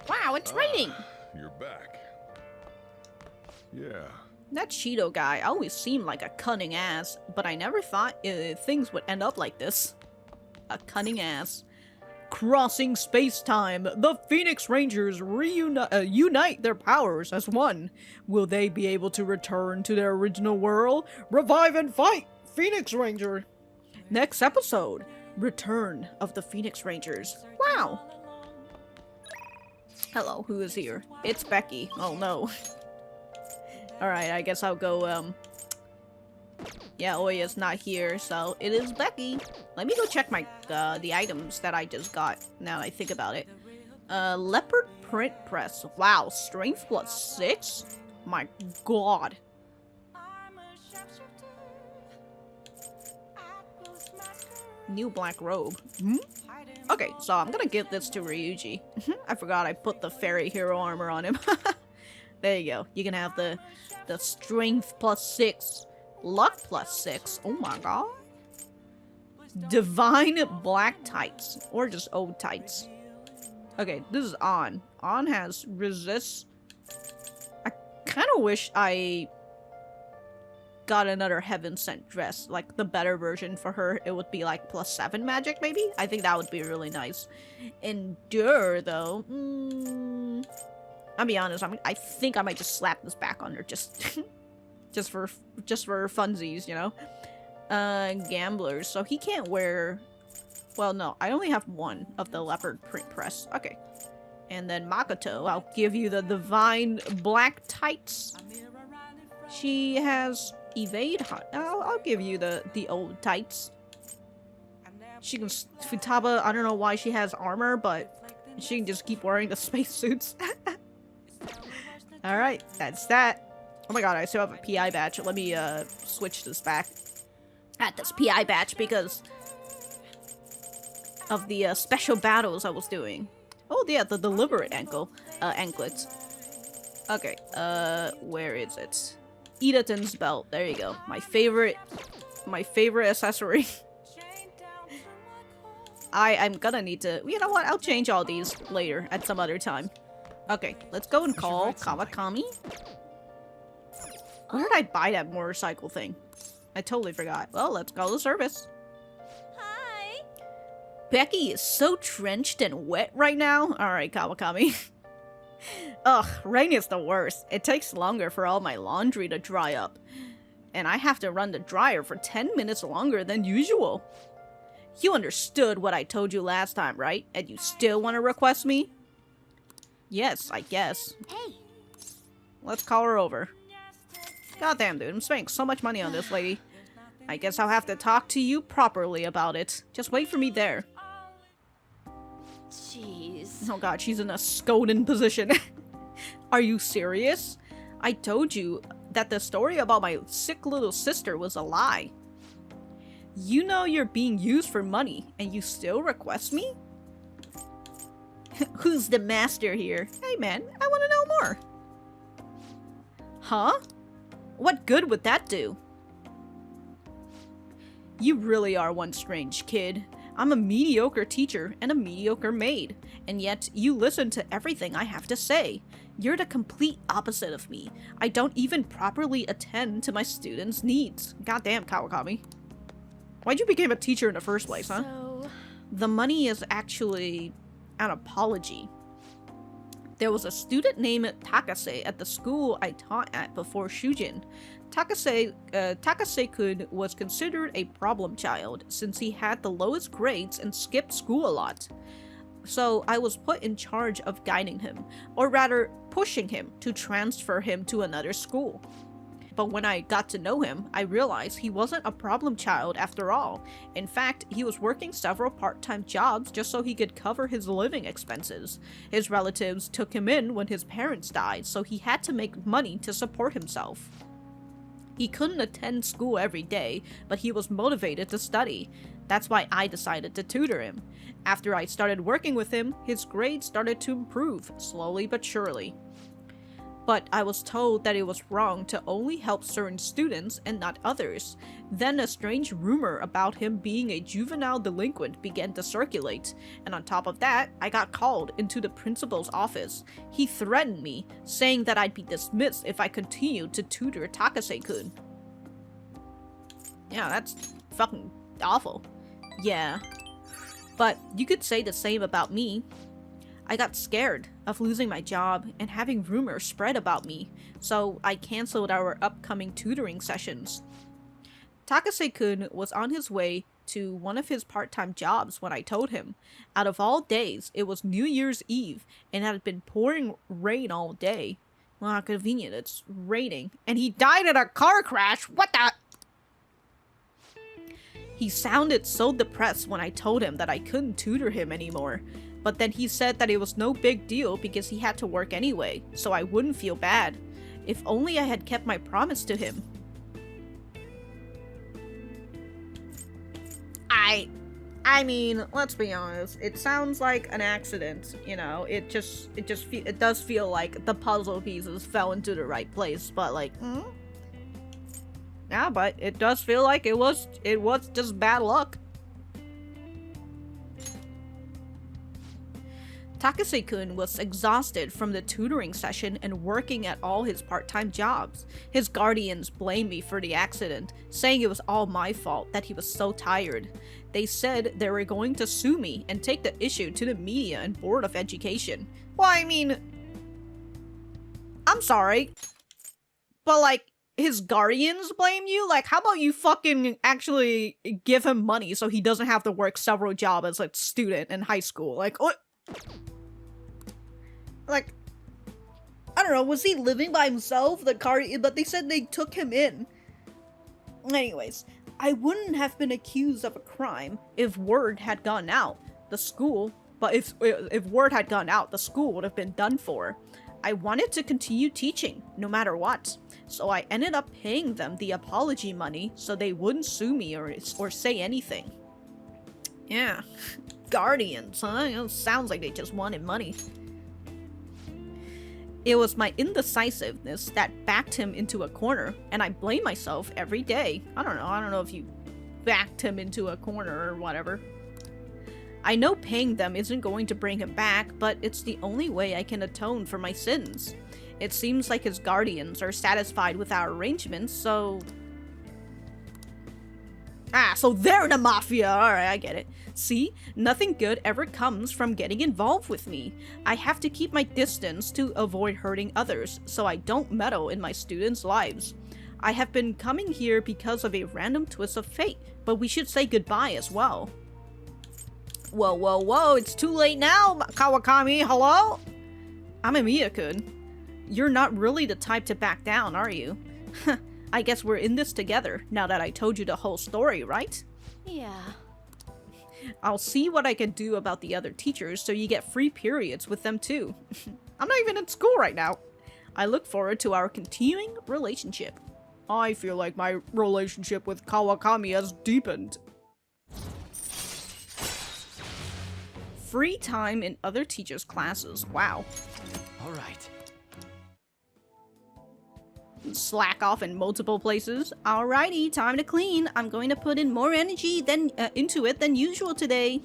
Wow, it's raining! You're back. Yeah. That Shido guy always seemed like a cunning ass, but I never thought things would end up like this. A cunning ass. Crossing space-time, the Phoenix Rangers unite their powers as one. Will they be able to return to their original world? Revive and fight, Phoenix Ranger! Next episode, Return of the Phoenix Rangers. Wow! Hello, who is here? It's Becky. Oh no. Alright, I guess I'll go, yeah, Ohya's not here, so it is Becky. Let me go check my, the items that I just got, now that I think about it. Leopard print press. Wow, strength plus 6? My god. New black robe. Hmm? Okay, so I'm gonna give this to Ryuji. I forgot I put the fairy hero armor on him. There you go. You can have the strength plus 6. Luck plus 6. Oh my god. Divine black tights. Or just old tights. Okay, this is On. On has resist. I kind of wish I got another heaven sent dress. Like the better version for her. It would be like plus 7 magic maybe? I think that would be really nice. Endure though. I'll be honest, I think I might just slap this back on her just for funsies, you know? Gamblers, so he can't wear... Well, no, I only have one of the leopard print press. Okay. And then Makoto, I'll give you the divine black tights. She has evade hunt. I'll give you the old tights. She can... Futaba, I don't know why she has armor, but she can just keep wearing the spacesuits. Alright, that's that. Oh my god, I still have a PI badge. Let me switch this back. At this PI badge because of the special battles I was doing. Oh yeah, the deliberate anklets. Okay, where is it? Edaton's belt. There you go. My favorite accessory. I'm gonna need to... You know what? I'll change all these later at some other time. Okay, let's go and call Kawakami. Where did I buy that motorcycle thing? I totally forgot. Well, let's call the service. Hi. Becky is so drenched and wet right now. Alright, Kawakami. Ugh, rain is the worst. It takes longer for all my laundry to dry up. And I have to run the dryer for 10 minutes longer than usual. You understood what I told you last time, right? And you still want to request me? Yes, I guess. Hey, Let's call her over. Goddamn, dude, I'm spending so much money on this lady. I guess I'll have to talk to you properly about it. Just wait for me there. Jeez. Oh god, she's in a scolding position. Are you serious? I told you that the story about my sick little sister was a lie. You know you're being used for money, and you still request me? Who's the master here? Hey man, I want to know more. Huh? What good would that do? You really are one strange kid. I'm a mediocre teacher and a mediocre maid, and yet you listen to everything I have to say. You're the complete opposite of me. I don't even properly attend to my students' needs. Goddamn, Kawakami. Why'd you become a teacher in the first place, huh? So... The money is actually an apology. There was a student named Takase at the school I taught at before Shujin. Takase-kun was considered a problem child since he had the lowest grades and skipped school a lot. So I was put in charge of guiding him, or rather pushing him to transfer him to another school. But when I got to know him, I realized he wasn't a problem child after all. In fact, he was working several part-time jobs just so he could cover his living expenses. His relatives took him in when his parents died, so he had to make money to support himself. He couldn't attend school every day, but he was motivated to study. That's why I decided to tutor him. After I started working with him, his grades started to improve, slowly but surely. But I was told that it was wrong to only help certain students and not others. Then a strange rumor about him being a juvenile delinquent began to circulate, and on top of that, I got called into the principal's office. He threatened me, saying that I'd be dismissed if I continued to tutor Takase-kun. Yeah, that's fucking awful. Yeah. But you could say the same about me. I got scared of losing my job and having rumors spread about me, so I cancelled our upcoming tutoring sessions. Takase-kun was on his way to one of his part-time jobs when I told him. Out of all days, it was New Year's Eve and it had been pouring rain all day. Well, how convenient, it's raining. And he died in a car crash! What the? He sounded so depressed when I told him that I couldn't tutor him anymore. But then he said that it was no big deal because he had to work anyway, so I wouldn't feel bad. If only I had kept my promise to him. I mean, let's be honest. It sounds like an accident, you know. It does feel like the puzzle pieces fell into the right place, but like, yeah, but it does feel like it was just bad luck. Takase-kun was exhausted from the tutoring session and working at all his part-time jobs. His guardians blamed me for the accident, saying it was all my fault that he was so tired. They said they were going to sue me and take the issue to the media and Board of Education. Well, I mean, I'm sorry, but like, his guardians blame you? Like, how about you fucking actually give him money so he doesn't have to work several jobs as a student in high school? Like, what? Like, I don't know, was he living by himself? But they said they took him in. Anyways, I wouldn't have been accused of a crime if word had gone out. If word had gone out, the school would have been done for. I wanted to continue teaching, no matter what. So I ended up paying them the apology money so they wouldn't sue me or say anything. Yeah. Guardians, huh? It sounds like they just wanted money. It was my indecisiveness that backed him into a corner, and I blame myself every day. I don't know if you backed him into a corner or whatever. I know paying them isn't going to bring him back, but it's the only way I can atone for my sins. It seems like his guardians are satisfied with our arrangements, so... Ah, so they're the mafia! Alright, I get it. See? Nothing good ever comes from getting involved with me. I have to keep my distance to avoid hurting others, so I don't meddle in my students' lives. I have been coming here because of a random twist of fate, but we should say goodbye as well. Whoa, whoa, whoa, it's too late now, Kawakami, hello? Amemiya-kun, you're not really the type to back down, are you? I guess we're in this together, now that I told you the whole story, right? Yeah. I'll see what I can do about the other teachers so you get free periods with them too. I'm not even in school right now. I look forward to our continuing relationship. I feel like my relationship with Kawakami has deepened. Free time in other teachers' classes. Wow. All right. Slack off in multiple places. Alrighty, time to clean. I'm going to put in more energy into it than usual today.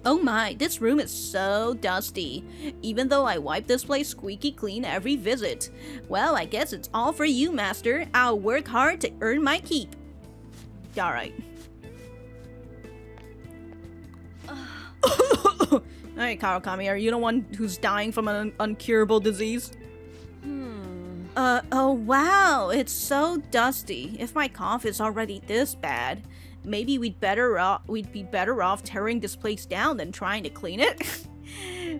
Oh my, this room is so dusty. Even though I wipe this place squeaky clean every visit. Well, I guess it's all for you, Master. I'll work hard to earn my keep. Alright. Alright, Kawakami, are you the one who's dying from an uncurable disease? Oh wow, it's so dusty. If my cough is already this bad, maybe we'd be better off tearing this place down than trying to clean it.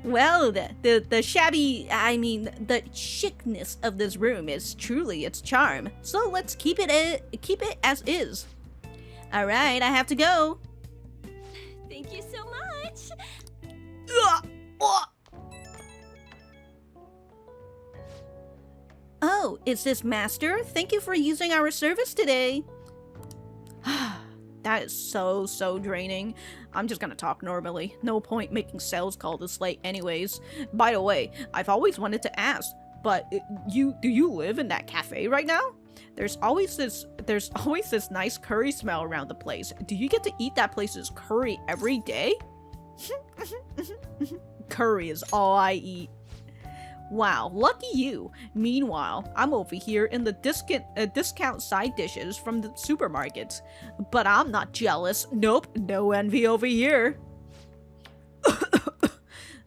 Well, the shabby, I mean, the chicness of this room is truly its charm. So let's keep it as is. All right, I have to go. Thank you so much. Oh, is this Master? Thank you for using our service today. That is so draining. I'm just gonna talk normally. No point making sales call this late anyways. By the way, I've always wanted to ask, but do you live in that cafe right now? There's always this nice curry smell around the place. Do you get to eat that place's curry every day? Curry is all I eat. Wow, lucky you. Meanwhile, I'm over here in the discount side dishes from the supermarket. But I'm not jealous. Nope, no envy over here.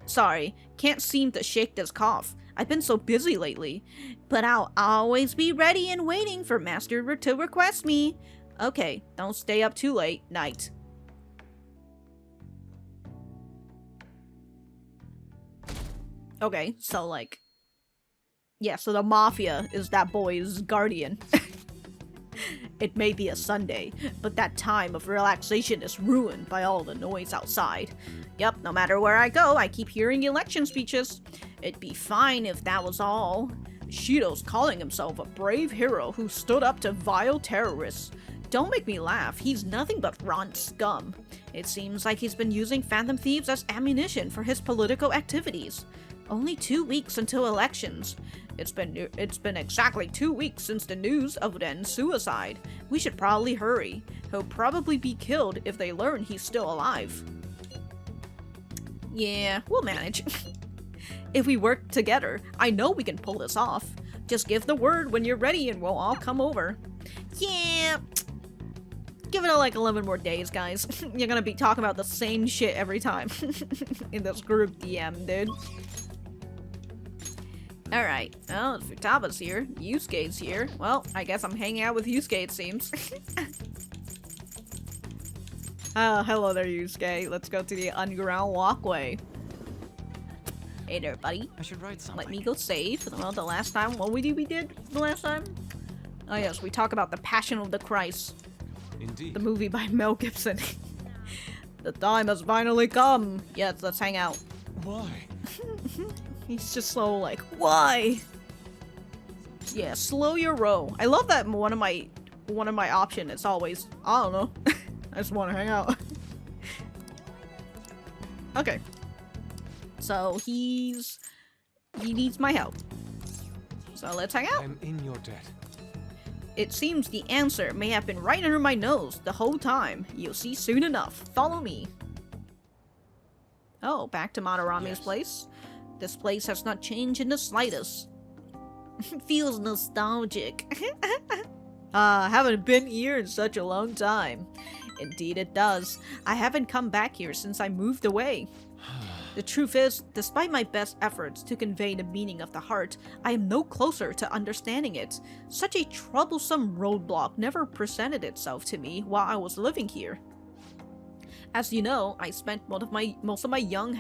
Sorry, can't seem to shake this cough. I've been so busy lately. But I'll always be ready and waiting for Master to request me. Okay, don't stay up too late. Night. Okay, so like... Yeah, so the Mafia is that boy's guardian. It may be a Sunday, but that time of relaxation is ruined by all the noise outside. Yep, no matter where I go, I keep hearing election speeches. It'd be fine if that was all. Shido's calling himself a brave hero who stood up to vile terrorists. Don't make me laugh, he's nothing but rotten scum. It seems like he's been using Phantom Thieves as ammunition for his political activities. Only 2 weeks until elections. It's been exactly 2 weeks since the news of Ren's suicide. We should probably hurry. He'll probably be killed if they learn he's still alive. Yeah, we'll manage. If we work together, I know we can pull this off. Just give the word when you're ready and we'll all come over. Yeah. Give it like 11 more days, guys. You're gonna be talking about the same shit every time. In this group DM, dude. Alright, well, Futaba's here. Yusuke's here. Well, I guess I'm hanging out with Yusuke, it seems. Oh, hello there, Yusuke. Let's go to the underground walkway. Hey there, buddy. I should write something. Let me go save. Well, the last time, what we did the last time? Oh yes, we talk about the Passion of the Christ. Indeed. The movie by Mel Gibson. The time has finally come. Yes, let's hang out. Why? He's just so like, why? Yeah, slow your roll. I love that one of my option. It's always, I don't know. I just want to hang out. Okay. So he needs my help. So let's hang out. I'm in your debt. It seems the answer may have been right under my nose the whole time. You'll see soon enough. Follow me. Oh, back to Madarami's Yes. place. This place has not changed in the slightest. Feels nostalgic. Haven't been here in such a long time. Indeed it does. I haven't come back here since I moved away. The truth is, despite my best efforts to convey the meaning of the heart, I am no closer to understanding it. Such a troublesome roadblock never presented itself to me while I was living here. As you know, I spent most of my young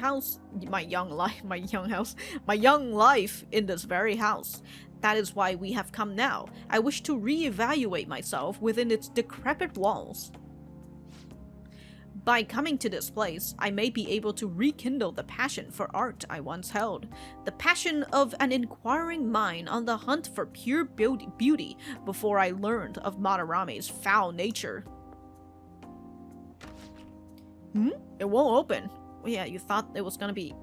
life in this very house. That is why we have come now. I wish to reevaluate myself within its decrepit walls. By coming to this place, I may be able to rekindle the passion for art I once held. The passion of an inquiring mind on the hunt for pure beauty before I learned of Madarami's foul nature. It won't open. Well, yeah, you thought it was gonna be...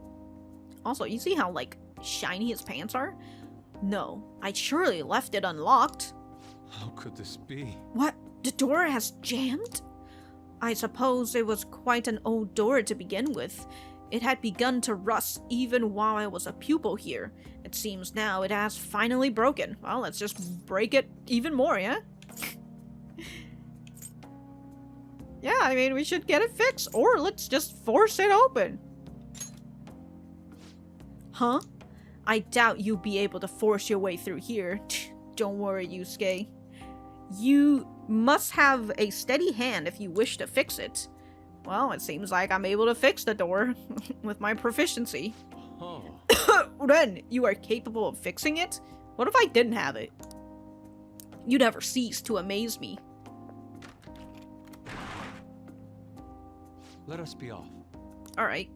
Also, you see how, like, shiny his pants are? No, I surely left it unlocked. How could this be? What? The door has jammed? I suppose it was quite an old door to begin with. It had begun to rust even while I was a pupil here. It seems now it has finally broken. Well, let's just break it even more, yeah? Yeah, I mean, we should get it fixed, or let's just force it open. Huh? I doubt you'll be able to force your way through here. Don't worry, Yusuke. You must have a steady hand if you wish to fix it. Well, it seems like I'm able to fix the door with my proficiency. Oh. Then, you are capable of fixing it? What if I didn't have it? You never cease to amaze me. Let us be off. Alright.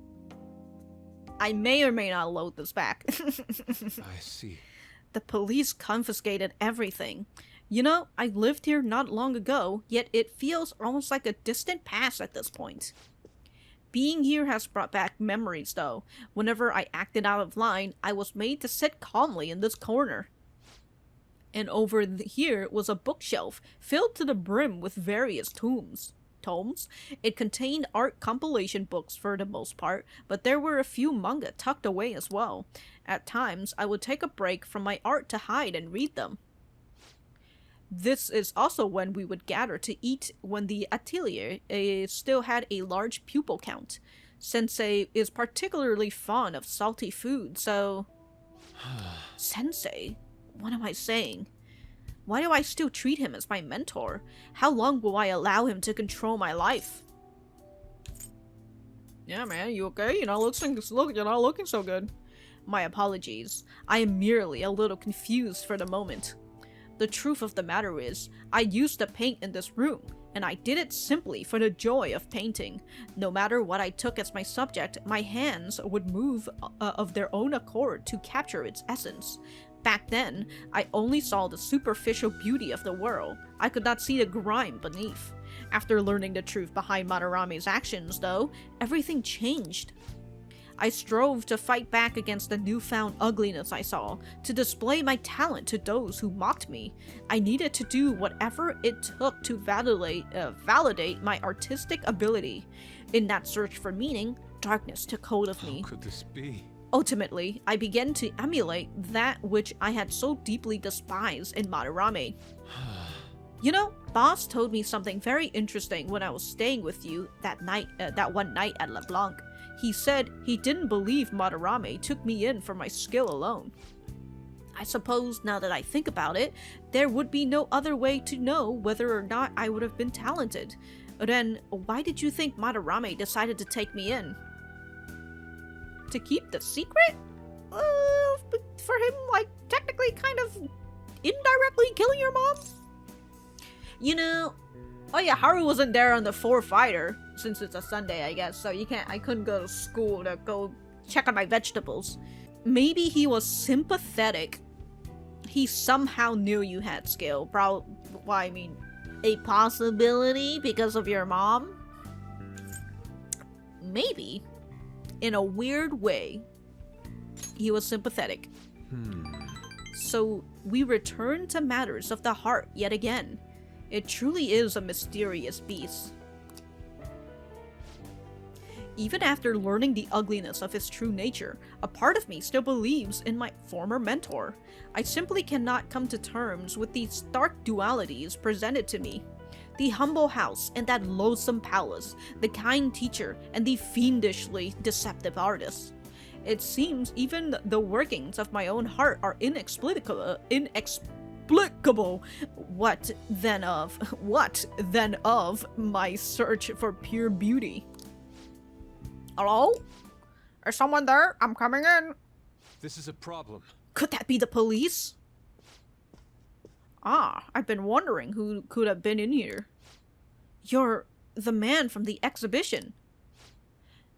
I may or may not load this back. I see. The police confiscated everything. You know, I lived here not long ago, yet it feels almost like a distant past at this point. Being here has brought back memories, though. Whenever I acted out of line, I was made to sit calmly in this corner. And over here was a bookshelf filled to the brim with various tomes. It contained art compilation books for the most part, but there were a few manga tucked away as well. At times, I would take a break from my art to hide and read them. This is also when we would gather to eat when the atelier still had a large pupil count. Sensei is particularly fond of salty food, so... Sensei? What am I saying? Why do I still treat him as my mentor? How long will I allow him to control my life? Yeah, man, you okay? You're not looking so good. My apologies. I am merely a little confused for the moment. The truth of the matter is, I used to paint in this room, and I did it simply for the joy of painting. No matter what I took as my subject, my hands would move of their own accord to capture its essence. Back then, I only saw the superficial beauty of the world. I could not see the grime beneath. After learning the truth behind Madarami's actions, though, everything changed. I strove to fight back against the newfound ugliness I saw, to display my talent to those who mocked me. I needed to do whatever it took to validate my artistic ability. In that search for meaning, darkness took hold of me. How could this be? Ultimately, I began to emulate that which I had so deeply despised in Madarami. You know, Boss told me something very interesting when I was staying with you that one night at LeBlanc. He said he didn't believe Madarami took me in for my skill alone. I suppose, now that I think about it, there would be no other way to know whether or not I would have been talented. Then, why did you think Madarami decided to take me in? To keep the secret? For him, like, technically kind of indirectly killing your mom? You know, oh yeah, Haru wasn't there on the 4 fighter, since it's a Sunday, I guess, so I couldn't go to school to go check on my vegetables. Maybe he was sympathetic. He somehow knew you had skill. A possibility because of your mom? Maybe. In a weird way, he was sympathetic. So we return to matters of the heart yet again. It truly is a mysterious beast. Even after learning the ugliness of his true nature, a part of me still believes in my former mentor. I simply cannot come to terms with these stark dualities presented to me. The humble house and that loathsome palace, the kind teacher and the fiendishly deceptive artist. It seems even the workings of my own heart are inexplicable. What then of my search for pure beauty? Hello? Is someone there? I'm coming in. This is a problem. Could that be the police? Ah, I've been wondering who could have been in here. You're the man from the exhibition.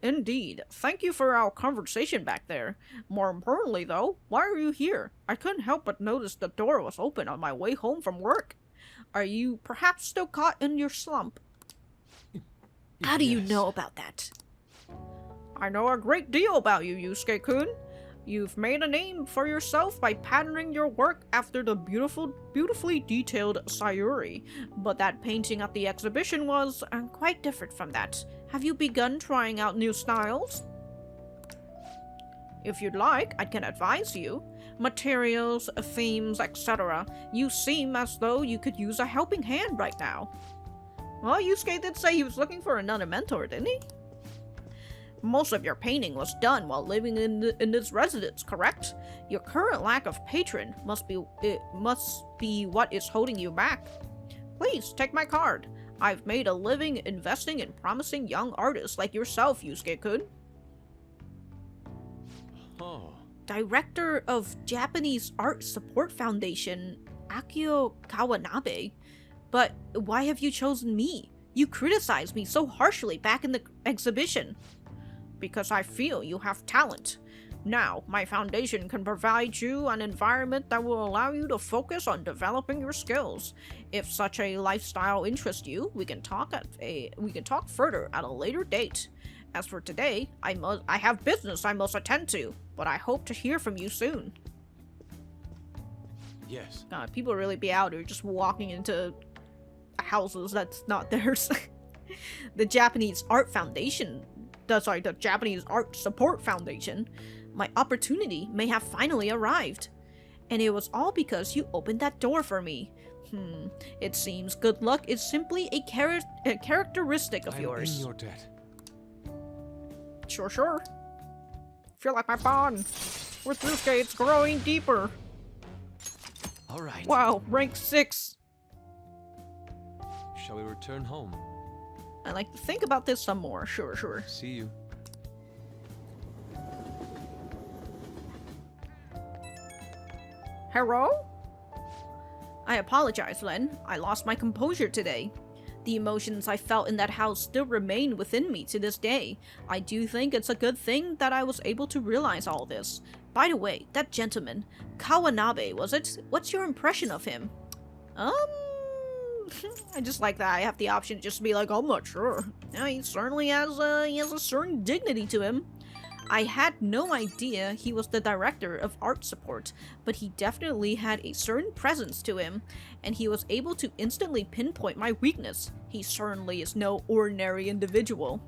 Indeed. Thank you for our conversation back there. More importantly, though, why are you here? I couldn't help but notice the door was open on my way home from work. Are you perhaps still caught in your slump? How do you Yes. know about that? I know a great deal about you, Yusuke-kun. You've made a name for yourself by patterning your work after the beautifully detailed Sayuri, but that painting at the exhibition was quite different from that. Have you begun trying out new styles? If you'd like, I can advise you. Materials, themes, etc. You seem as though you could use a helping hand right now. Well, Yusuke did say he was looking for another mentor, didn't he? Most of your painting was done while living in this residence, correct? Your current lack of patron must be what is holding you back. Please, take my card. I've made a living investing in promising young artists like yourself, Yusuke-kun. Oh. Director of Japanese Art Support Foundation, Akio Kawanabe. But why have you chosen me? You criticized me so harshly back in the exhibition. Because I feel you have talent. Now, my foundation can provide you an environment that will allow you to focus on developing your skills. If such a lifestyle interests you, we can talk further at a later date. As for today, I have business I must attend to, but I hope to hear from you soon. Yes. God, people really be out here just walking into houses that's not theirs. The Japanese Art Support Foundation. My opportunity may have finally arrived. And it was all because you opened that door for me. It seems good luck is simply a characteristic of I'm yours. in your debt. Sure. Feel like my bond with Yusuke, it's growing deeper. All right. Wow, rank 6. Shall we return home? I'd like to think about this some more. Sure. See you. Hello? I apologize, Len. I lost my composure today. The emotions I felt in that house still remain within me to this day. I do think it's a good thing that I was able to realize all this. By the way, that gentleman, Kawanabe, was it? What's your impression of him? I just like that I have the option to just be like, I'm not sure. Yeah, he certainly has a certain dignity to him. I had no idea he was the director of art support, but he definitely had a certain presence to him, and he was able to instantly pinpoint my weakness. He certainly is no ordinary individual.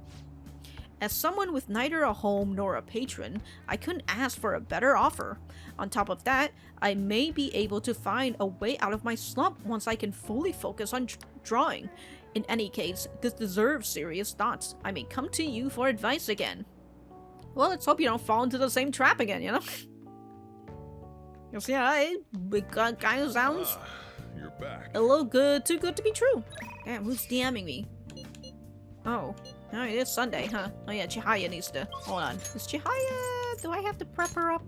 As someone with neither a home nor a patron, I couldn't ask for a better offer. On top of that, I may be able to find a way out of my slump once I can fully focus on drawing. In any case, this deserves serious thoughts. I may come to you for advice again. Well, let's hope you don't fall into the same trap again, you know? Because, yeah, it kind of sounds You're back. a little too good to be true. Damn, who's DMing me? Oh, it is Sunday, huh? Oh yeah, Chihaya needs to... Hold on. Is Chihaya... Do I have to prep her up?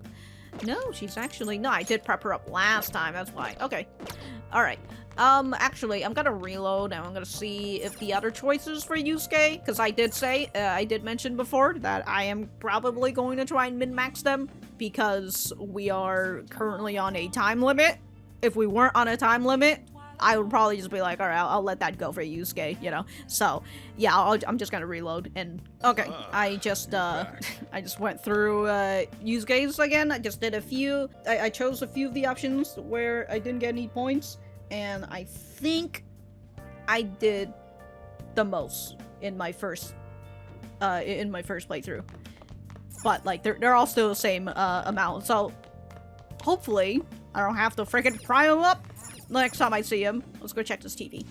No, she's actually... No, I did prep her up last time, that's why. Okay. Alright. Actually, I'm gonna reload and I'm gonna see if the other choices for Yusuke, because I did mention before that I am probably going to try and min-max them because we are currently on a time limit. If we weren't on a time limit, I would probably just be like, alright, I'll let that go for Yusuke, you know? So, yeah, I'm just gonna reload and... Okay, I just went through, Yusuke's again. I just did a few. I chose a few of the options where I didn't get any points. And I think I did the most in my first in my first playthrough. But like they're all still the same amount. So hopefully I don't have to freaking pry him up next time I see him. Let's go check this TV.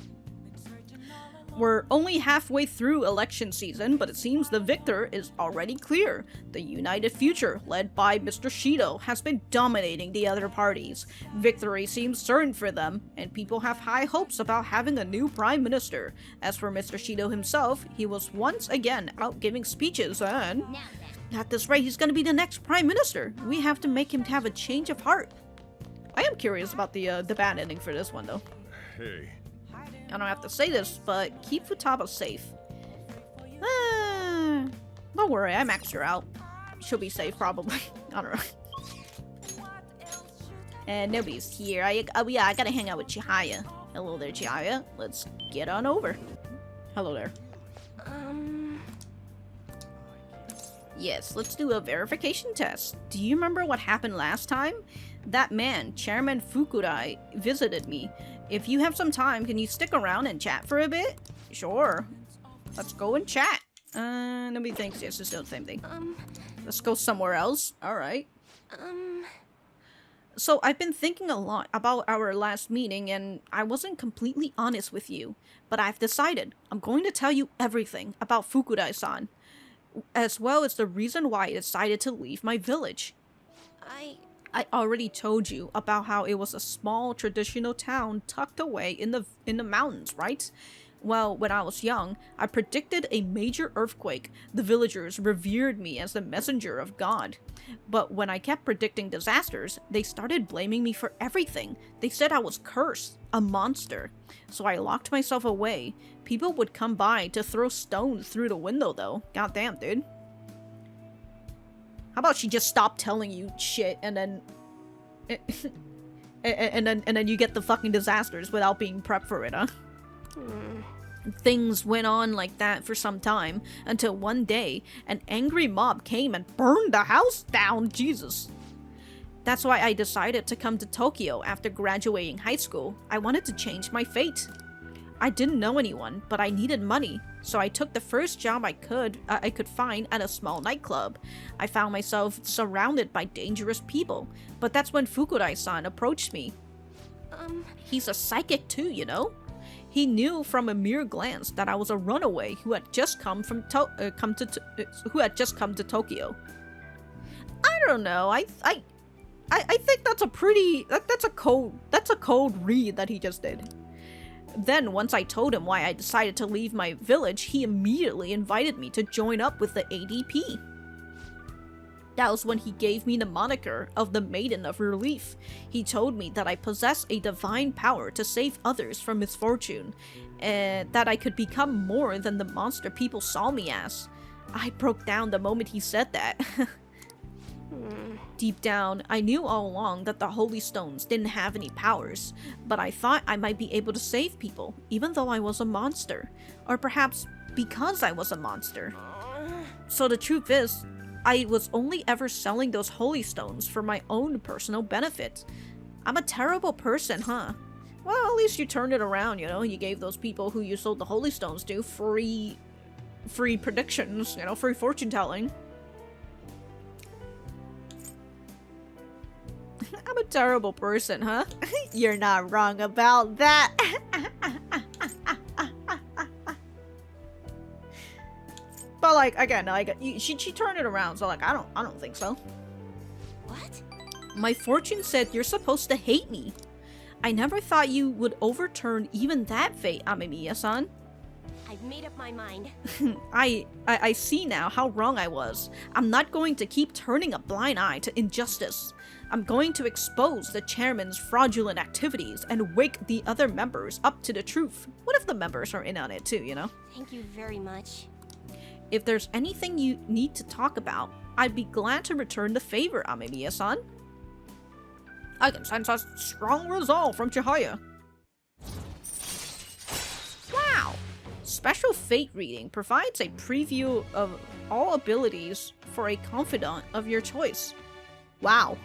We're only halfway through election season, but it seems the victor is already clear. The United Future, led by Mr. Shido, has been dominating the other parties. Victory seems certain for them, and people have high hopes about having a new prime minister. As for Mr. Shido himself, he was once again out giving speeches and... At this rate, he's gonna be the next prime minister. We have to make him have a change of heart. I am curious about the bad ending for this one, though. Hey. I don't have to say this, but keep Futaba safe. Don't worry, I maxed her out. She'll be safe, probably. I don't know. And nobody's here. Yeah, I gotta hang out with Chihaya. Hello there, Chihaya. Let's get on over. Hello there. Yes, let's do a verification test. Do you remember what happened last time? That man, Chairman Fukurai, visited me. If you have some time, can you stick around and chat for a bit? Sure. Let's go and chat. Nobody thinks yes, it's still the same thing. Let's go somewhere else. Alright. So I've been thinking a lot about our last meeting and I wasn't completely honest with you. But I've decided I'm going to tell you everything about Fukurai-san. As well as the reason why I decided to leave my village. I already told you about how it was a small traditional town tucked away in the mountains, right? Well, when I was young, I predicted a major earthquake. The villagers revered me as the messenger of God. But when I kept predicting disasters, they started blaming me for everything. They said I was cursed, a monster. So I locked myself away. People would come by to throw stones through the window though. Goddamn, dude. How about she just stop telling you shit and then and then you get the fucking disasters without being prepped for it, huh? Things went on like that for some time until one day an angry mob came and burned the house down. Jesus. That's why I decided to come to Tokyo after graduating high school. I wanted to change my fate. I didn't know anyone, but I needed money, so I took the first job I could find at a small nightclub. I found myself surrounded by dangerous people, but that's when Fukurai-san approached me. He's a psychic too, you know? He knew from a mere glance that I was a runaway who had just come to Tokyo. I don't know. I think that's a pretty that's a cold read that he just did. Then, once I told him why I decided to leave my village, he immediately invited me to join up with the ADP. That was when he gave me the moniker of the Maiden of Relief. He told me that I possess a divine power to save others from misfortune, and that I could become more than the monster people saw me as. I broke down the moment he said that. Deep down, I knew all along that the Holy Stones didn't have any powers, but I thought I might be able to save people, even though I was a monster. Or perhaps because I was a monster. So the truth is, I was only ever selling those Holy Stones for my own personal benefit. I'm a terrible person, huh? Well, at least you turned it around, you know? You gave those people who you sold the Holy Stones to free predictions, you know, free fortune telling. I'm a terrible person, huh? You're not wrong about that. But like, again, like she turned it around, so like I don't think so. What? My fortune said you're supposed to hate me. I never thought you would overturn even that fate, Amemiya-san. I've made up my mind. I see now how wrong I was. I'm not going to keep turning a blind eye to injustice. I'm going to expose the chairman's fraudulent activities and wake the other members up to the truth. What if the members are in on it too, you know? Thank you very much. If there's anything you need to talk about, I'd be glad to return the favor, Amemiya-san. I can sense a strong resolve from Chihaya. Wow! Special fate reading provides a preview of all abilities for a confidant of your choice. Wow.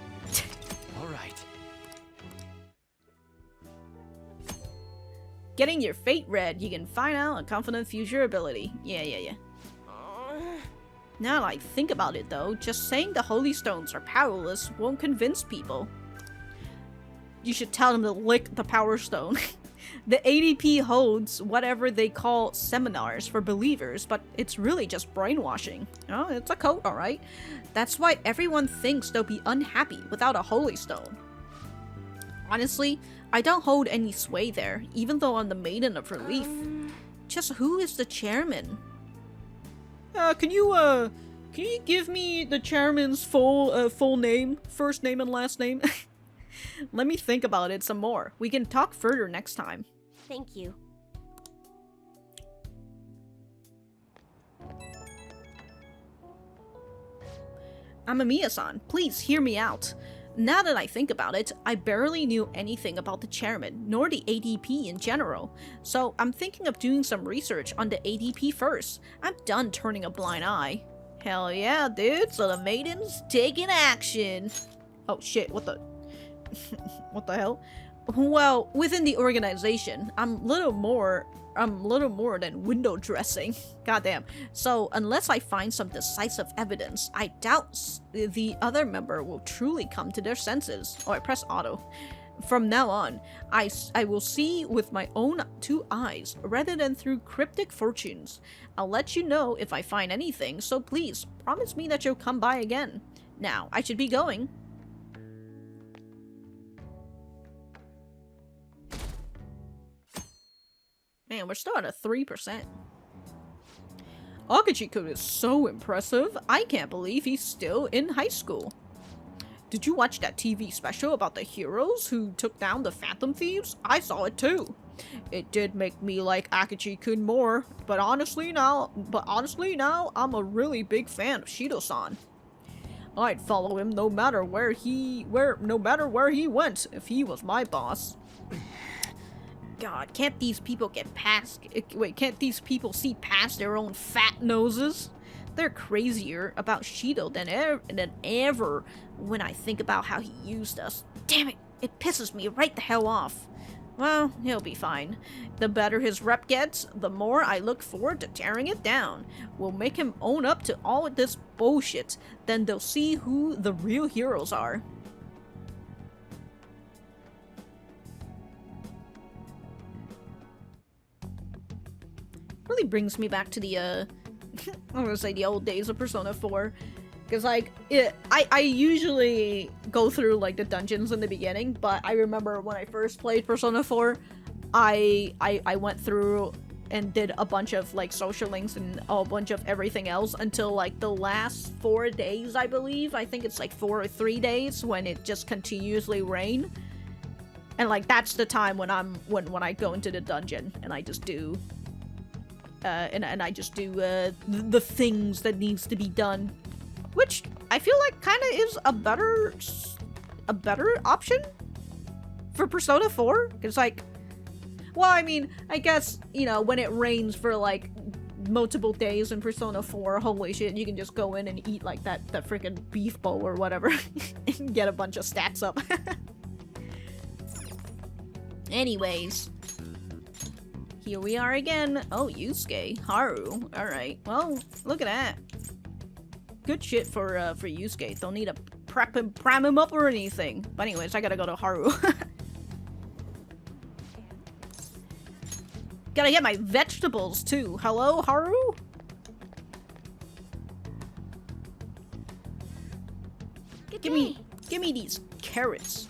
All right. Getting your fate read, you can find out a confidant future ability. Yeah. Now that I think about it though, just saying the holy stones are powerless won't convince people. You should tell them to lick the power stone. The ADP holds whatever they call seminars for believers, but it's really just brainwashing. Oh, it's a cult, alright. That's why everyone thinks they'll be unhappy without a holy stone. Honestly, I don't hold any sway there, even though I'm the Maiden of Relief. Just who is the chairman? Can you give me the chairman's full name, first name and last name? Let me think about it some more. We can talk further next time. Thank you. Amamiya-san, please hear me out. Now that I think about it, I barely knew anything about the chairman, nor the ADP in general. So I'm thinking of doing some research on the ADP first. I'm done turning a blind eye. Hell yeah, dude, so the Maiden's taking action. Oh shit, what the... what the hell? Well, within the organization, I'm little more than window dressing. Goddamn. So, unless I find some decisive evidence, I doubt the other member will truly come to their senses. Oh, I press auto. From now on, I will see with my own two eyes, rather than through cryptic fortunes. I'll let you know if I find anything, so please, promise me that you'll come by again. Now, I should be going. Man, we're still at a 3%. Akachi-kun is so impressive. I can't believe he's still in high school. Did you watch that TV special about the heroes who took down the Phantom Thieves? I saw it too. It did make me like Akachi-kun more, but honestly now, I'm a really big fan of Shido-san. I'd follow him no matter where he went if he was my boss. God, can't these people can't these people see past their own fat noses? They're crazier about Shido than ever when I think about how he used us. Damn it, it pisses me right the hell off. Well, he'll be fine. The better his rep gets, the more I look forward to tearing it down. We'll make him own up to all of this bullshit, then they'll see who the real heroes are. Really brings me back to the I'm gonna say the old days of Persona 4, because like I usually go through like the dungeons in the beginning, but I remember when I first played Persona 4, I went through and did a bunch of like social links and a bunch of everything else until like the last 4 days, I believe. I think it's like 4 or 3 days when it just continuously rain, and like that's the time when when I go into the dungeon and I just do. And I just do the things that needs to be done, which I feel like kind of is a better option for Persona 4. Because like, well, I mean, I guess, you know, when it rains for like multiple days in Persona 4, holy shit, you can just go in and eat like that freaking beef bowl or whatever and get a bunch of stats up. Anyways. Here we are again. Oh, Yusuke. Haru. Alright. Well, look at that. Good shit for Yusuke. Don't need to prime him up or anything. But anyways, I gotta go to Haru. Gotta get my vegetables too. Hello, Haru? Give me these carrots.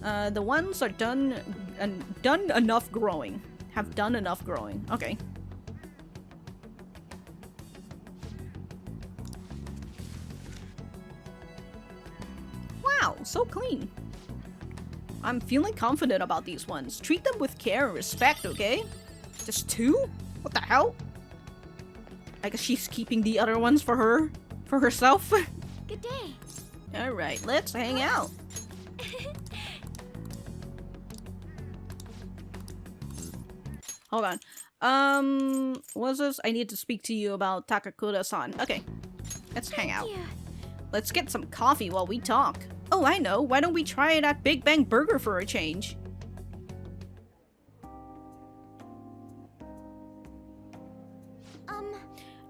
The ones are done enough growing. Have done enough growing. Okay. Wow, so clean. I'm feeling confident about these ones. Treat them with care and respect, okay? Just 2? What the hell? I guess she's keeping the other ones for herself. Good day. Alright, let's hang out. Hold on. What's this? I need to speak to you about Takakura-san. Okay. Let's hang out. Yeah. Let's get some coffee while we talk. Oh, I know. Why don't we try it at Big Bang Burger for a change?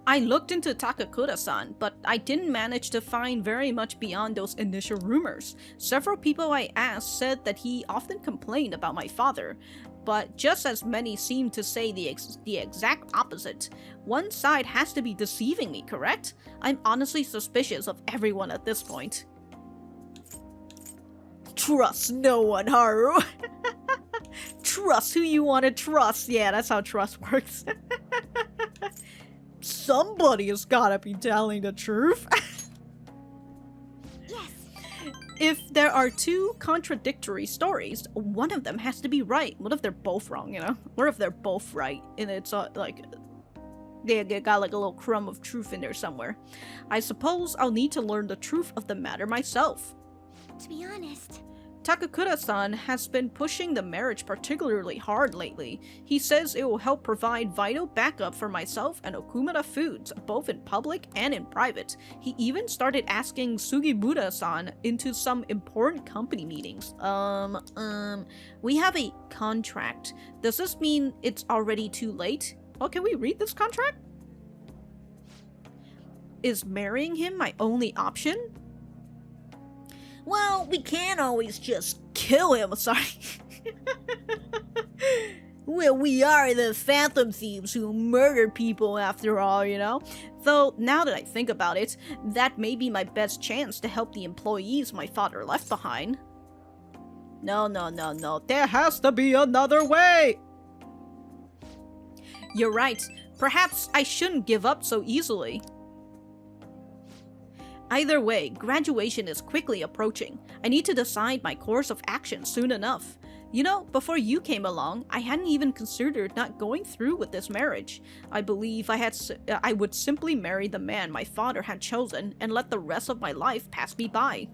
I looked into Takakura-san, but I didn't manage to find very much beyond those initial rumors. Several people I asked said that he often complained about my father, but just as many seemed to say the exact opposite. One side has to be deceiving me, correct? I'm honestly suspicious of everyone at this point. Trust no one, Haru. Trust who you want to trust. Yeah, that's how trust works. Somebody has gotta be telling the truth. Yes. If there are two contradictory stories, one of them has to be right. What if they're both wrong, you know? What if they're both right and it's like they got like a little crumb of truth in there somewhere? I suppose I'll need to learn the truth of the matter myself. To be honest, Takakura-san has been pushing the marriage particularly hard lately. He says it will help provide vital backup for myself and Okumura Foods, both in public and in private. He even started asking Sugimura-san into some important company meetings. We have a contract. Does this mean it's already too late? Oh, can we read this contract? Is marrying him my only option? Well, we can't always just kill him. Sorry. Well, we are the Phantom Thieves who murder people after all, you know? Though, now that I think about it, that may be my best chance to help the employees my father left behind. No. There has to be another way. You're right. Perhaps I shouldn't give up so easily. Either way, graduation is quickly approaching. I need to decide my course of action soon enough. You know, before you came along, I hadn't even considered not going through with this marriage. I believe I would simply marry the man my father had chosen and let the rest of my life pass me by.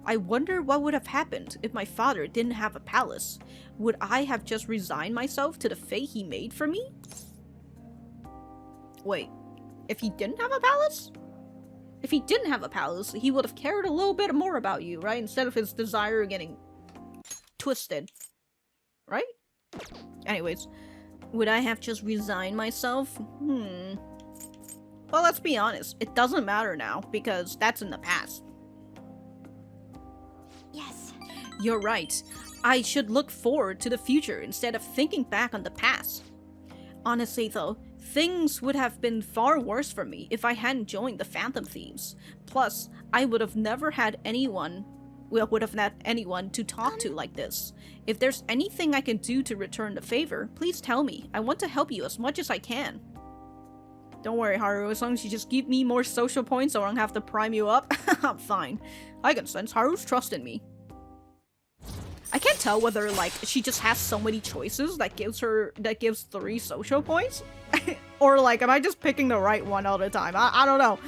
I wonder what would have happened if my father didn't have a palace. Would I have just resigned myself to the fate he made for me? Wait, if he didn't have a palace? If he didn't have a palace, he would have cared a little bit more about you, right? Instead of his desire getting twisted. Right? Anyways, would I have just resigned myself? Well, let's be honest. It doesn't matter now, because that's in the past. yes. You're right. I should look forward to the future instead of thinking back on the past. Honestly though, things would have been far worse for me if I hadn't joined the Phantom Thieves. Plus, I would have never had anyone to talk to like this. If there's anything I can do to return the favor, please tell me. I want to help you as much as I can. Don't worry, Haru, as long as you just give me more social points so I don't have to prime you up, I'm fine. I can sense Haru's trust in me. I can't tell whether, like, she just has so many choices that gives 3 social points. Or, like, am I just picking the right one all the time? I don't know.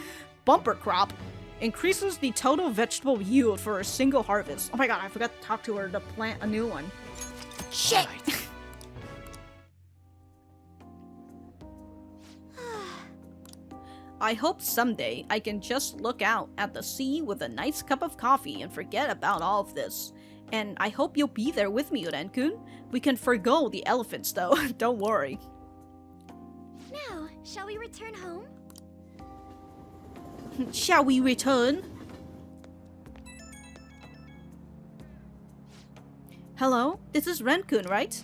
Bumper crop. Increases the total vegetable yield for a single harvest. Oh my god, I forgot to talk to her to plant a new one. Shit! All right. I hope someday I can just look out at the sea with a nice cup of coffee and forget about all of this. And I hope you'll be there with me, Uren-kun. We can forgo the elephants though, don't worry. Now, shall we return home? Shall we return? Hello? This is Ren-kun, right?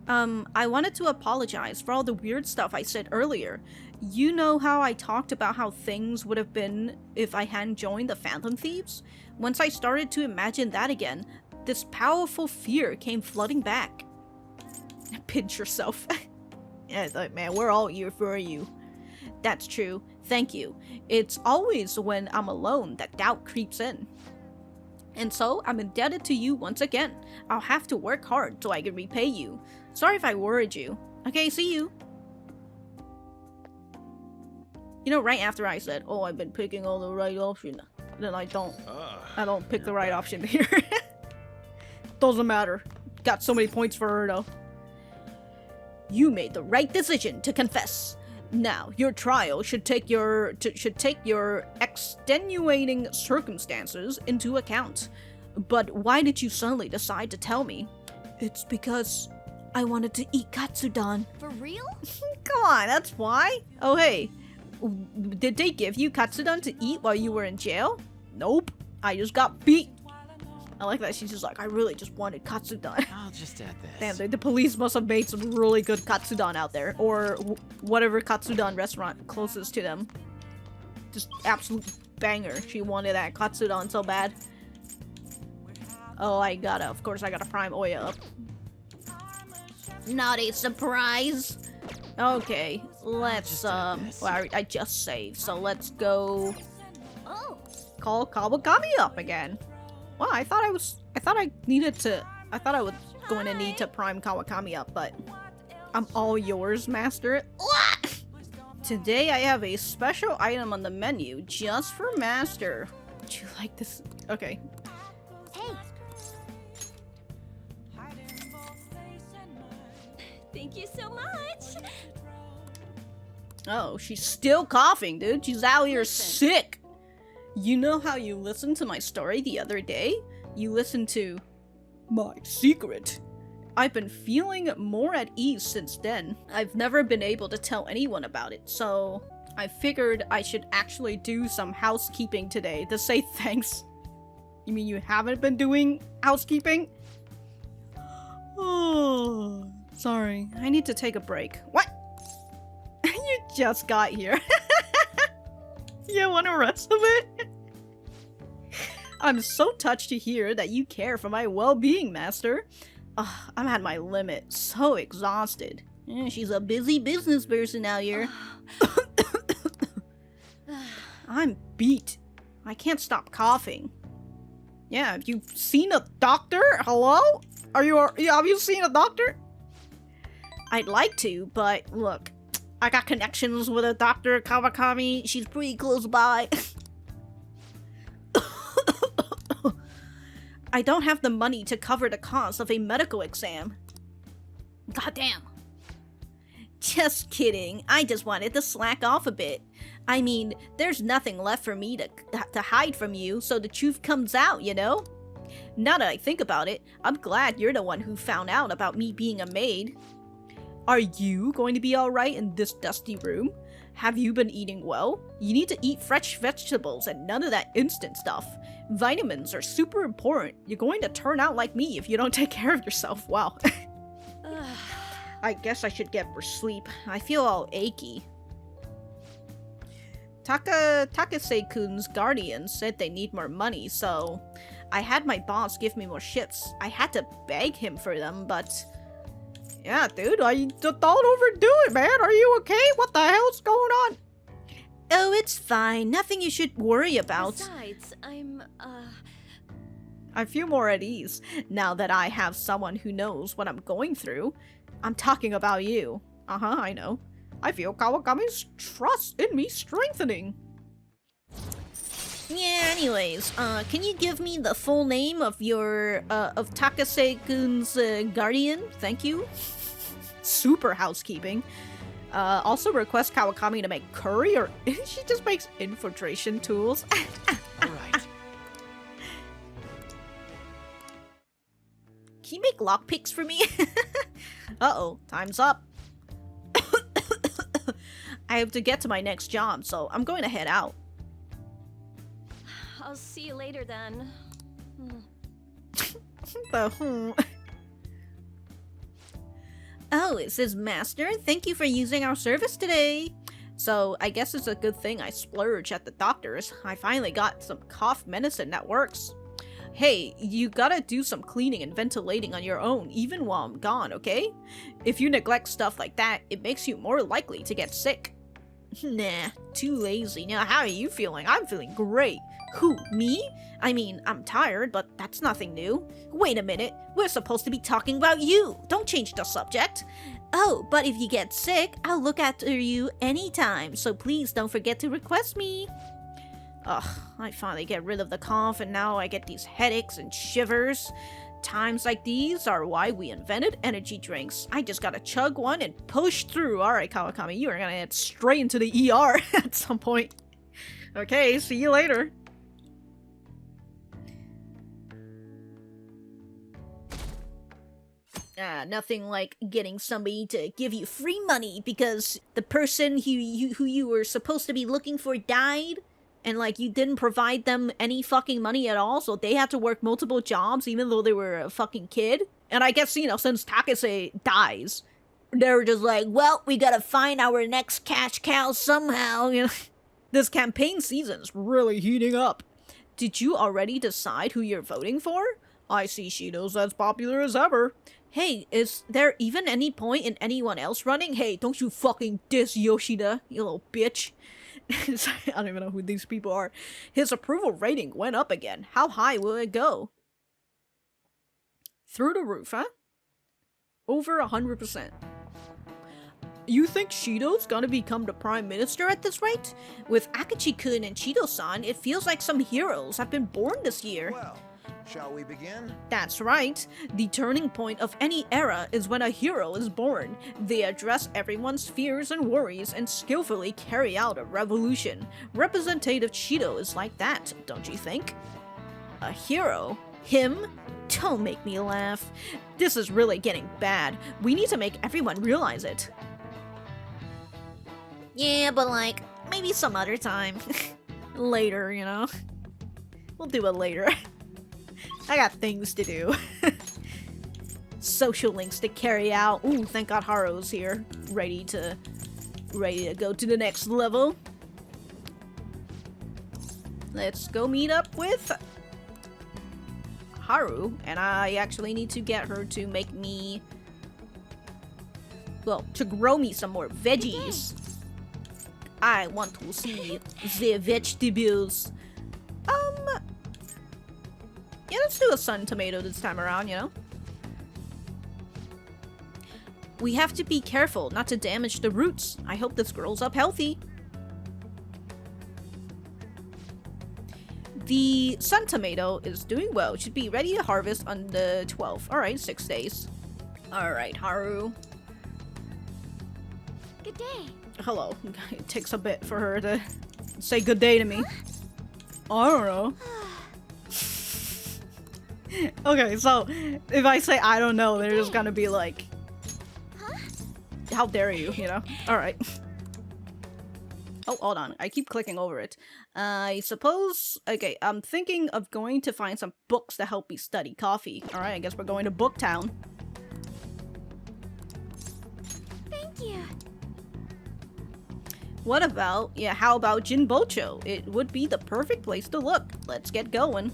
I wanted to apologize for all the weird stuff I said earlier. You know how I talked about how things would have been if I hadn't joined the Phantom Thieves? Once I started to imagine that again, this powerful fear came flooding back. Pinch yourself. Yeah, it's like, man, we're all here for you. That's true. Thank you. It's always when I'm alone that doubt creeps in. And so, I'm indebted to you once again. I'll have to work hard so I can repay you. Sorry if I worried you. Okay, see you. You know, right after I said, oh, I've been picking all the right option, then I don't pick the right option here. Doesn't matter. Got so many points for her though. You made the right decision to confess. Now, your trial should take your extenuating circumstances into account. But why did you suddenly decide to tell me? It's because I wanted to eat katsudon. For real? Come on, that's why. Oh hey, did they give you katsudon to eat while you were in jail? Nope. I just got beat. I like that she's just like, I really just wanted katsudon. I'll just add this. Damn, the police must have made some really good katsudon out there. Or whatever katsudon restaurant closest to them. Just absolute banger. She wanted that katsudon so bad. Oh, of course I gotta prime Ohya up. Not a surprise. Okay, let's, just add this. well, I just saved, so let's go Oh, call Kawakami up again. Well, I thought I was going to need to prime Kawakami up, but I'm all yours, Master. Today I have a special item on the menu just for Master. Would you like this? Okay. hey. Thank you so much. Oh, she's still coughing, dude. She's out here sick. You know how you listened to my story the other day? You listened to my secret. I've been feeling more at ease since then. I've never been able to tell anyone about it, so I figured I should actually do some housekeeping today to say thanks. You mean you haven't been doing housekeeping? Oh, sorry. I need to take a break. What? You just got here. You want the rest of it? I'm so touched to hear that you care for my well-being, Master. I'm at my limit. So exhausted. She's a busy business person out here. I'm beat. I can't stop coughing. Yeah, have you seen a doctor? Hello? Have you seen a doctor? I'd like to, but look. I got connections with a Dr. Kawakami. She's pretty close by. I don't have the money to cover the cost of a medical exam. Goddamn. Just kidding. I just wanted to slack off a bit. I mean, there's nothing left for me to hide from you, so the truth comes out, you know? Now that I think about it, I'm glad you're the one who found out about me being a maid. Are you going to be alright in this dusty room? Have you been eating well? You need to eat fresh vegetables and none of that instant stuff. Vitamins are super important. You're going to turn out like me if you don't take care of yourself. Wow. I guess I should get more sleep. I feel all achy. Takase-kun's guardian said they need more money, so I had my boss give me more shifts. I had to beg him for them, but... Yeah, dude, don't overdo it, man. Are you okay? What the hell's going on? Oh, it's fine. Nothing you should worry about. Besides, I feel more at ease now that I have someone who knows what I'm going through. I'm talking about you. I know. I feel Kawakami's trust in me strengthening. Yeah, anyways, can you give me the full name of your, of Takase-kun's, guardian? Thank you. Super housekeeping. Also request Kawakami to make curry, or she just makes infiltration tools. Alright. Can you make lockpicks for me? Uh-oh, time's up. I have to get to my next job, so I'm going to head out. I'll see you later then. Oh, it says Master, thank you for using our service today. So, I guess it's a good thing I splurge at the doctor's. I finally got some cough medicine that works. Hey, you gotta do some cleaning and ventilating on your own, even while I'm gone, okay? If you neglect stuff like that, it makes you more likely to get sick. Nah, too lazy. Now, how are you feeling? I'm feeling great. Who, me? I mean, I'm tired, but that's nothing new. Wait a minute, we're supposed to be talking about you. Don't change the subject. Oh, but if you get sick, I'll look after you anytime, so please don't forget to request me. Ugh, I finally get rid of the cough and now I get these headaches and shivers. Times like these are why we invented energy drinks. I just gotta chug one and push through. Alright, Kawakami, you are gonna head straight into the ER at some point. Okay, see you later. Nothing like getting somebody to give you free money because the person who you were supposed to be looking for died, and like you didn't provide them any fucking money at all, so they had to work multiple jobs even though they were a fucking kid. And I guess, you know, since Takase dies, they were just like, well, we gotta find our next cash cow somehow, you know. This campaign season's really heating up. Did you already decide who you're voting for? I see Shido's as popular as ever. Hey, is there even any point in anyone else running? Hey, don't you fucking diss Yoshida, you little bitch. I don't even know who these people are. His approval rating went up again. How high will it go? Through the roof, huh? Over 100%. You think Shido's gonna become the prime minister at this rate? With Akachi-kun and Shido-san, it feels like some heroes have been born this year. Well, shall we begin? That's right. The turning point of any era is when a hero is born. They address everyone's fears and worries and skillfully carry out a revolution. Representative Shido is like that, don't you think? A hero? Him? Don't make me laugh. This is really getting bad. We need to make everyone realize it. Yeah, but like, maybe some other time. Later, you know? We'll do it later. I got things to do. Social links to carry out. Ooh, thank God Haru's here. Ready to go to the next level. Let's go meet up with Haru. And I actually need to get her to make me... well, to grow me some more veggies. I want to see the vegetables. Yeah, let's do a sun tomato this time around, you know? We have to be careful not to damage the roots. I hope this grows up healthy. The sun tomato is doing well. It should be ready to harvest on the 12th. Alright, 6 days. Alright, Haru. Good day. Hello. It takes a bit for her to say good day to me. I don't know. Okay, so if I say I don't know, they're just gonna be like, how dare you, you know? Alright. Oh, hold on. I keep clicking over it. I suppose... okay, I'm thinking of going to find some books to help me study coffee. Alright, I guess we're going to Booktown. Thank you. What about... yeah, how about Jinbocho? It would be the perfect place to look. Let's get going.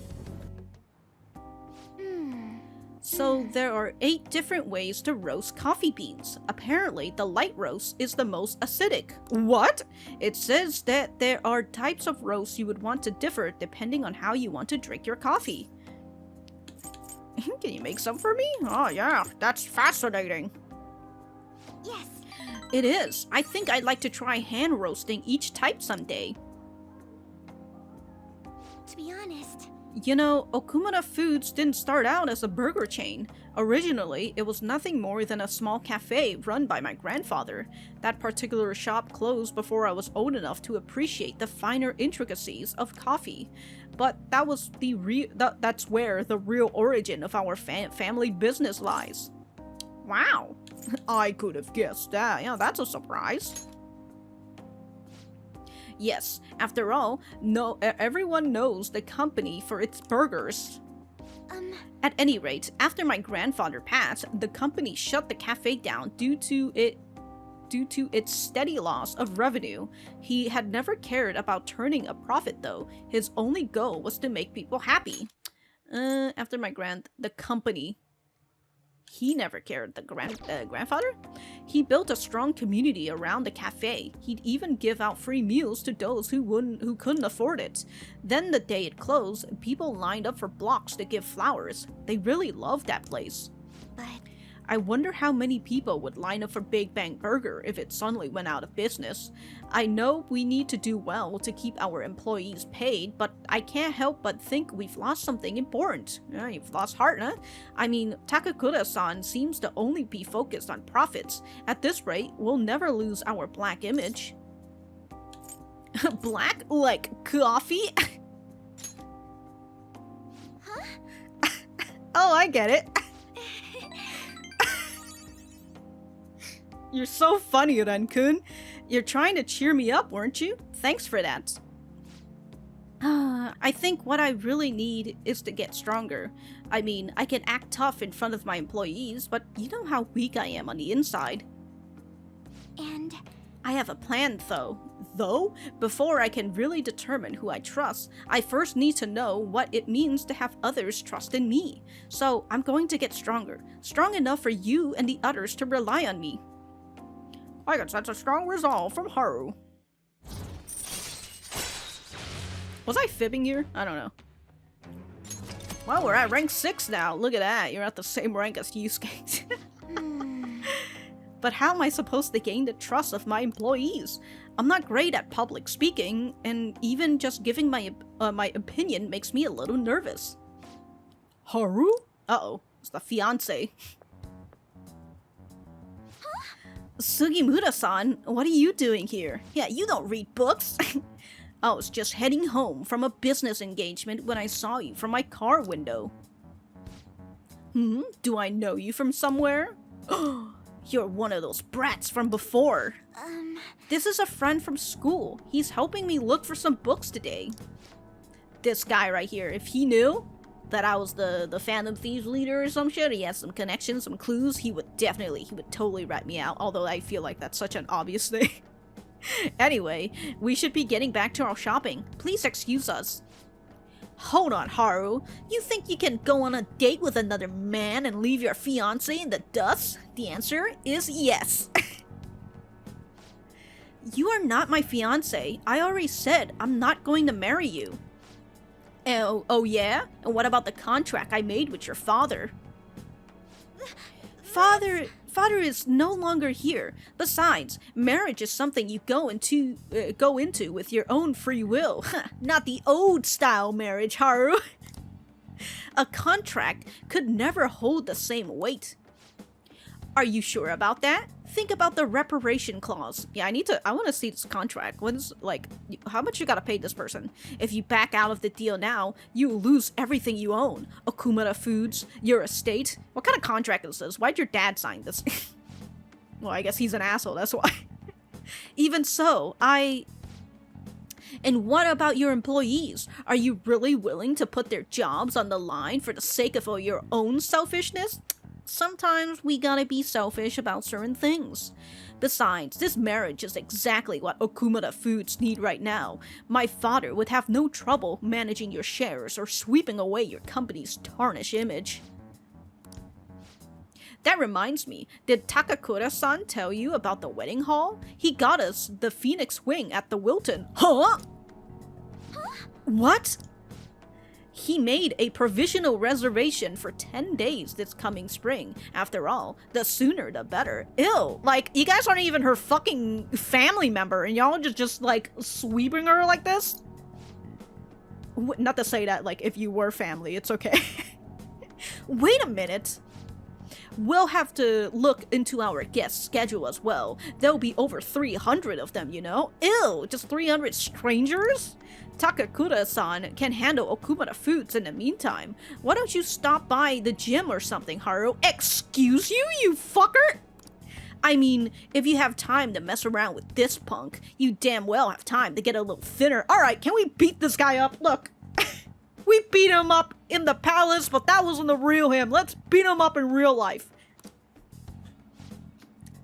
So there are 8 different ways to roast coffee beans. Apparently, the light roast is the most acidic. What? It says that there are types of roast you would want to differ depending on how you want to drink your coffee. Can you make some for me? Oh yeah, that's fascinating. Yes. It is. I think I'd like to try hand roasting each type someday. To be honest, You know, Okumura Foods didn't start out as a burger chain. Originally, it was nothing more than a small cafe run by my grandfather. That particular shop closed before I was old enough to appreciate the finer intricacies of coffee. But that was that's where the real origin of our family business lies. Wow, I could have guessed that. Yeah, that's a surprise. Yes, after all, everyone knows the company for its burgers. At any rate, after my grandfather passed, the company shut the cafe down due to its steady loss of revenue. He had never cared about turning a profit though. His only goal was to make people happy. After the company. He never cared, the grandfather? He built a strong community around the cafe. He'd even give out free meals to those who couldn't afford it. Then the day it closed, people lined up for blocks to give flowers. They really loved that place. but I wonder how many people would line up for Big Bang Burger if it suddenly went out of business. I know we need to do well to keep our employees paid, but I can't help but think we've lost something important. You've lost heart, huh? I mean, Takakura-san seems to only be focused on profits. At this rate, we'll never lose our black image. Black? Like coffee? Oh, I get it. You're so funny, Ren-kun. You're trying to cheer me up, weren't you? Thanks for that. I think what I really need is to get stronger. I mean, I can act tough in front of my employees, but you know how weak I am on the inside. And I have a plan, though. Before I can really determine who I trust, I first need to know what it means to have others trust in me. So I'm going to get stronger. Strong enough for you and the others to rely on me. I can sense a strong resolve from Haru. Was I fibbing here? I don't know. Well, we're at rank 6 now. Look at that. You're at the same rank as Yusuke. But how am I supposed to gain the trust of my employees? I'm not great at public speaking, and even just giving my opinion makes me a little nervous. Haru? Uh-oh. It's the fiance. Sugimura-san, what are you doing here? Yeah, you don't read books. I was just heading home from a business engagement when I saw you from my car window. Do I know you from somewhere? You're one of those brats from before. This is a friend from school. He's helping me look for some books today. This guy right here, if he knew that I was the Phantom Thieves leader or some shit, he has some connections, some clues, he would totally rat me out, although I feel like that's such an obvious thing. Anyway, we should be getting back to our shopping. Please excuse us. Hold on, Haru. You think you can go on a date with another man and leave your fiancé in the dust? The answer is yes. You are not my fiancé. I already said I'm not going to marry you. Oh yeah? And what about the contract I made with your father? Father is no longer here. Besides, marriage is something you go into with your own free will. Not the old style marriage, Haru. A contract could never hold the same weight. Are you sure about that? Think about the reparation clause. Yeah, I want to see this contract. When's, like, how much you gotta pay this person? If you back out of the deal now, you lose everything you own. Okumura Foods, your estate. What kind of contract is this? Why'd your dad sign this? Well, I guess he's an asshole, that's why. Even so, And what about your employees? Are you really willing to put their jobs on the line for the sake of your own selfishness? Sometimes we gotta be selfish about certain things. Besides, this marriage is exactly what Okumura Foods need right now. My father would have no trouble managing your shares or sweeping away your company's tarnished image. That reminds me, did Takakura-san tell you about the wedding hall? He got us the Phoenix Wing at the Wilton. Huh? What? He made a provisional reservation for 10 days this coming spring. After all, the sooner the better. Ew, like, you guys aren't even her fucking family member, and y'all just like, sweeping her like this? Not to say that, like, if you were family, it's okay. Wait a minute. We'll have to look into our guest schedule as well. There'll be over 300 of them, you know? Ew, just 300 strangers? Takakura-san can handle Okumura Foods in the meantime. Why don't you stop by the gym or something, Haru? Excuse you, you fucker? I mean, if you have time to mess around with this punk, you damn well have time to get a little thinner. Alright, can we beat this guy up? Look. We beat him up in the palace, but that wasn't the real him. Let's beat him up in real life.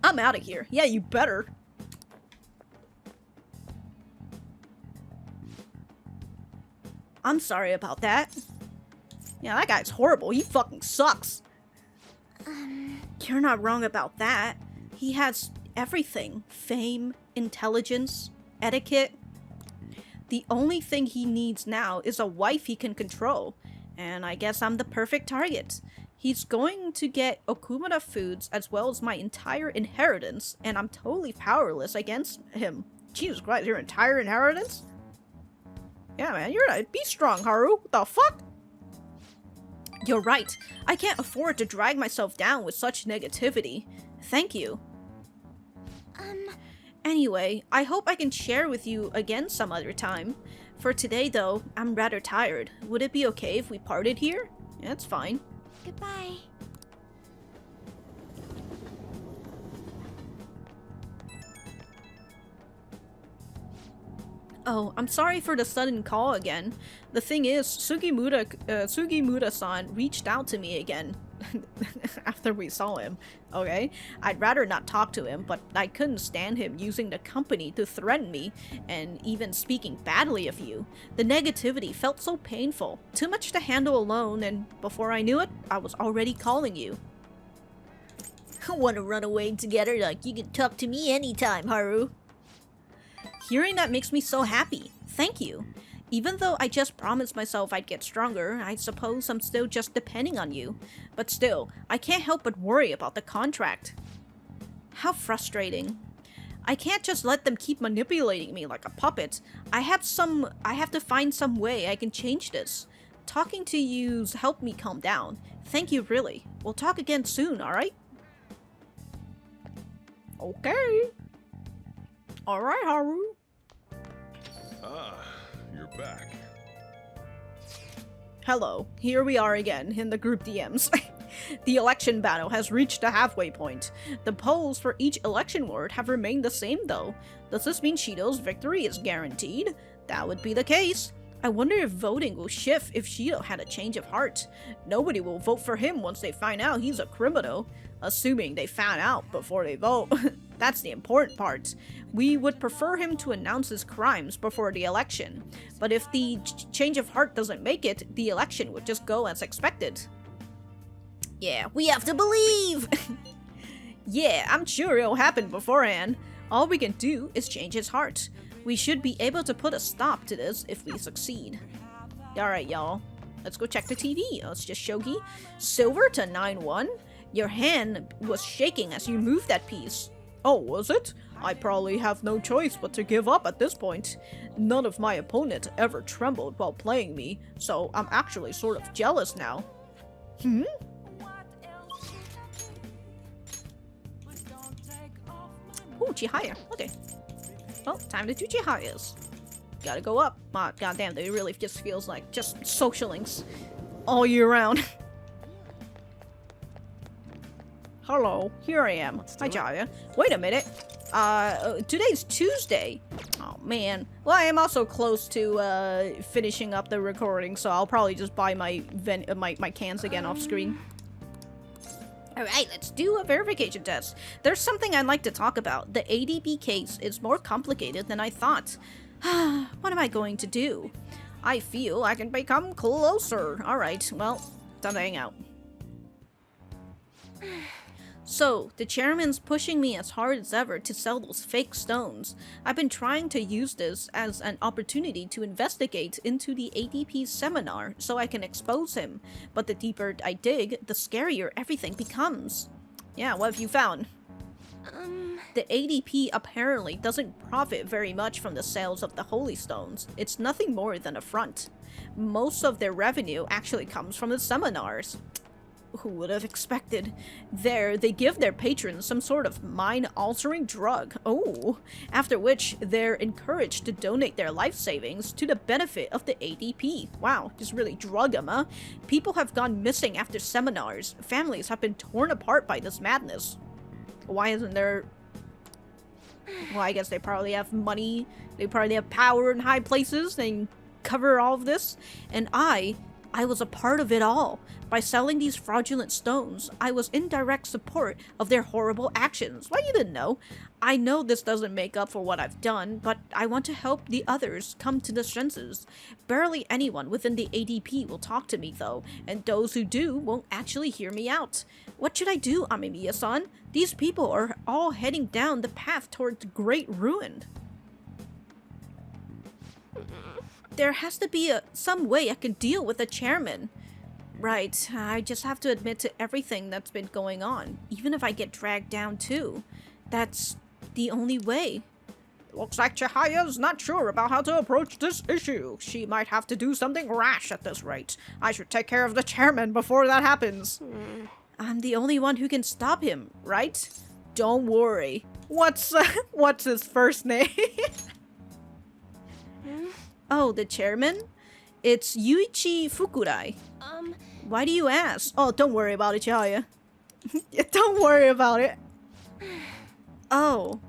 I'm out of here. Yeah, you better. I'm sorry about that. Yeah, that guy's horrible. He fucking sucks. You're not wrong about that. He has everything. Fame, intelligence, etiquette. The only thing he needs now is a wife he can control. And I guess I'm the perfect target. He's going to get Okumura Foods as well as my entire inheritance, and I'm totally powerless against him. Jesus Christ, your entire inheritance? Yeah, man, be strong, Haru. What the fuck? You're right. I can't afford to drag myself down with such negativity. Thank you. Anyway, I hope I can share with you again some other time. For today, though, I'm rather tired. Would it be okay if we parted here? Yeah, it's fine. Goodbye. Oh, I'm sorry for the sudden call again. The thing is, Sugimura-san reached out to me again after we saw him, okay? I'd rather not talk to him, but I couldn't stand him using the company to threaten me and even speaking badly of you. The negativity felt so painful, too much to handle alone, and before I knew it, I was already calling you. Want to run away together? Like, you can talk to me anytime, Haru. Hearing that makes me so happy. Thank you. Even though I just promised myself I'd get stronger, I suppose I'm still just depending on you. But still, I can't help but worry about the contract. How frustrating. I can't just let them keep manipulating me like a puppet. I have to find some way I can change this. Talking to you's helped me calm down. Thank you, really. We'll talk again soon, alright? Okay. Alright, Haru. Ah, you're back. Hello, here we are again in the group DMs. The election battle has reached a halfway point. The polls for each election ward have remained the same though. Does this mean Shido's victory is guaranteed? That would be the case. I wonder if voting will shift if Shido had a change of heart. Nobody will vote for him once they find out he's a criminal. Assuming they found out before they vote. That's the important part. We would prefer him to announce his crimes before the election. But if the change of heart doesn't make it, the election would just go as expected. Yeah, we have to believe! Yeah, I'm sure it'll happen beforehand. All we can do is change his heart. We should be able to put a stop to this if we succeed. Alright, y'all. Let's go check the TV. Let's just shogi. Silver to 9-1. Your hand was shaking as you moved that piece. Oh, was it? I probably have no choice but to give up at this point. None of my opponents ever trembled while playing me, so I'm actually sort of jealous now. Ooh, Chihaya. Okay. Well, time to do Chihayas. Gotta go up. Goddamn, it really just feels like just social links all year round. Hello, here I am. Hi, Chihaya. Wait a minute. Today's Tuesday. Oh, man. Well, I am also close to, finishing up the recording, so I'll probably just buy my cans again off screen. Alright, let's do a verification test. There's something I'd like to talk about. The ADP case is more complicated than I thought. What am I going to do? I feel I can become closer. Alright, well, time to hang out. So, the chairman's pushing me as hard as ever to sell those fake stones. I've been trying to use this as an opportunity to investigate into the ADP's seminar so I can expose him. But the deeper I dig, the scarier everything becomes. Yeah, what have you found? The ADP apparently doesn't profit very much from the sales of the holy stones. It's nothing more than a front. Most of their revenue actually comes from the seminars. Who would have expected? There, they give their patrons some sort of mind-altering drug. Oh, after which they're encouraged to donate their life savings to the benefit of the ADP. Wow, just really drug them, huh? People have gone missing after seminars. Families have been torn apart by this madness. Why isn't there... Well, I guess they probably have money. They probably have power in high places. They can cover all of this. And I was a part of it all. By selling these fraudulent stones, I was in direct support of their horrible actions. Well, you didn't know. I know this doesn't make up for what I've done, but I want to help the others come to their senses. Barely anyone within the ADP will talk to me, though, and those who do won't actually hear me out. What should I do, Amemiya-san? These people are all heading down the path towards great ruin. There has to be some way I can deal with the chairman. Right, I just have to admit to everything that's been going on, even if I get dragged down too. That's the only way. Looks like Chihaya's not sure about how to approach this issue. She might have to do something rash at this rate. I should take care of the chairman before that happens. I'm the only one who can stop him, right? Don't worry. What's his first name? Oh, the chairman? It's Yuichi Fukurai. Why do you ask? Oh, don't worry about it, Chihaya. Don't worry about it. Oh.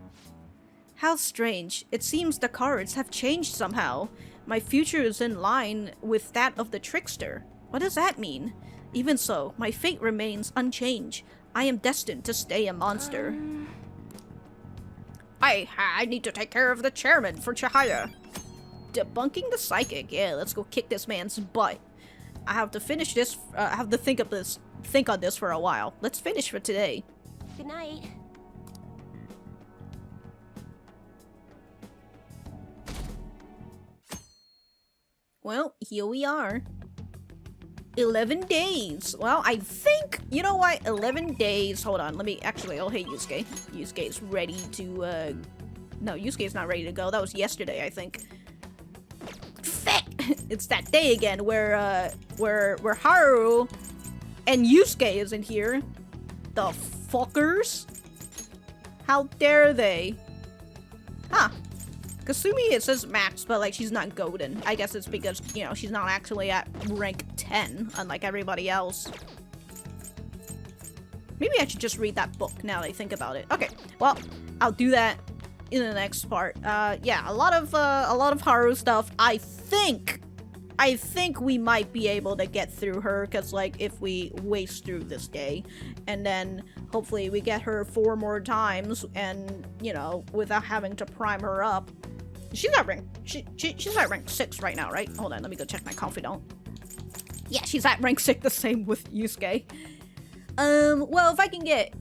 How strange. It seems the cards have changed somehow. My future is in line with that of the trickster. What does that mean? Even so, my fate remains unchanged. I am destined to stay a monster. I need to take care of the chairman for Chihaya. Debunking the psychic. Yeah, let's go kick this man's butt. I have to finish this. I have to think on this for a while. Let's finish for today. Good night. Well, here we are. 11 days. Well, I think, you know what? 11 days. Hold on. Let me actually. Oh, hey, Yusuke. Yusuke's ready to, no, Yusuke's not ready to go. That was yesterday, I think. Fuck! It's that day again where Haru and Yusuke isn't here. The fuckers. How dare they? Huh. Kasumi, it says max, but like she's not golden. I guess it's because, you know, she's not actually at rank 10, unlike everybody else. Maybe I should just read that book now that I think about it. Okay, well, I'll do that in the next part. Yeah, a lot of Haru stuff. I think we might be able to get through her, because like if we waste through this day, and then hopefully we get her 4 more times, and you know, without having to prime her up. She's at rank she's at rank 6 right now, right? Hold on, let me go check my confidant. Yeah, she's at rank 6, the same with Yusuke. Well, if I can get,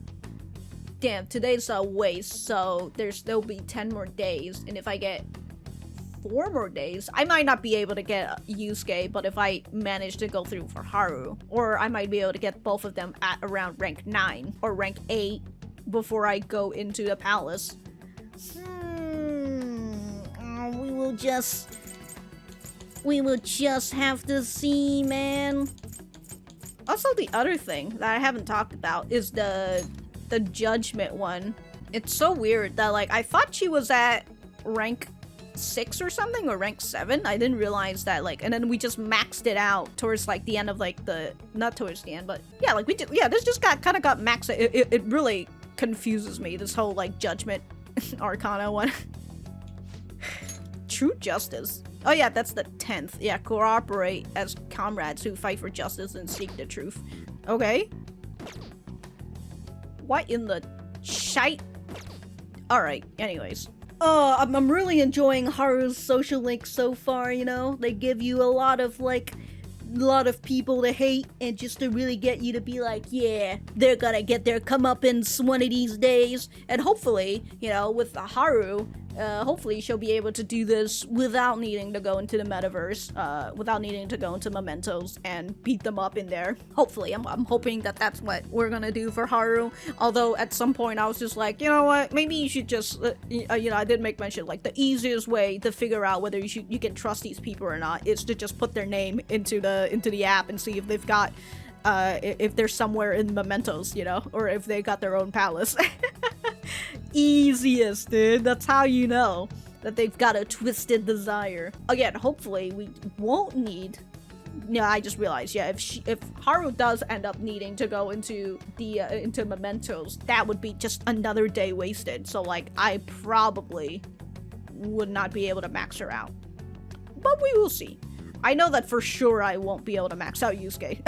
damn, today's a waste, so there'll be 10 more days, and if I get 4 more days, I might not be able to get Yusuke, but if I manage to go through for Haru, or I might be able to get both of them at around rank 9 or rank 8 before I go into the palace. We will just have to see, man. Also, the other thing that I haven't talked about is the judgment one. It's so weird that like I thought she was at rank 6 or something, or rank 7. I didn't realize that, like, and then we just maxed it out towards like the end of like not towards the end, but yeah, like we did. Yeah, this just kind of got maxed. It really confuses me, this whole like judgment arcana one. True justice. Oh yeah, that's the 10th. Yeah, cooperate as comrades who fight for justice and seek the truth. Okay. What in the shite? Alright, anyways. I'm really enjoying Haru's social links so far, you know? They give you a lot of people to hate, and just to really get you to be like, yeah, they're gonna get their comeuppance one of these days. And hopefully, you know, with Haru, hopefully she'll be able to do this without needing to go into the metaverse, without needing to go into mementos and beat them up in there. Hopefully, I'm hoping that that's what we're gonna do for Haru. Although at some point I was just like, you know what, maybe you should just, you know, I did make mention like the easiest way to figure out whether you can trust these people or not is to just put their name into the app and see if they've got if they're somewhere in mementos, you know, or if they got their own palace. Easiest, dude. That's how you know that they've got a twisted desire. Again, hopefully we won't need. Yeah, I just realized. Yeah, if Haru does end up needing to go into the into mementos, that would be just another day wasted. So like, I probably would not be able to max her out, but we will see. I know that for sure I won't be able to max out Yusuke.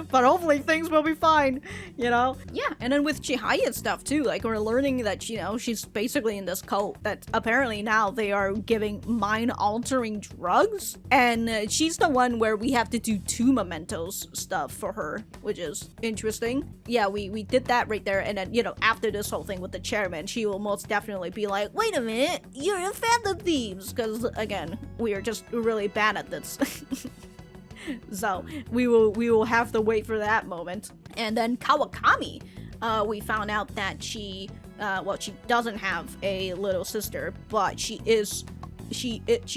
But hopefully things will be fine, you know? Yeah, and then with Chihaya stuff too, like we're learning that, you know, she's basically in this cult that apparently now they are giving mind-altering drugs, and she's the one where we have to do 2 mementos stuff for her, which is interesting. Yeah, we did that right there, and then, you know, after this whole thing with the chairman, she will most definitely be like, wait a minute, you're a Phantom Thieves, because, again, we are just really bad at this. So we will have to wait for that moment. And then Kawakami, we found out that she doesn't have a little sister, but she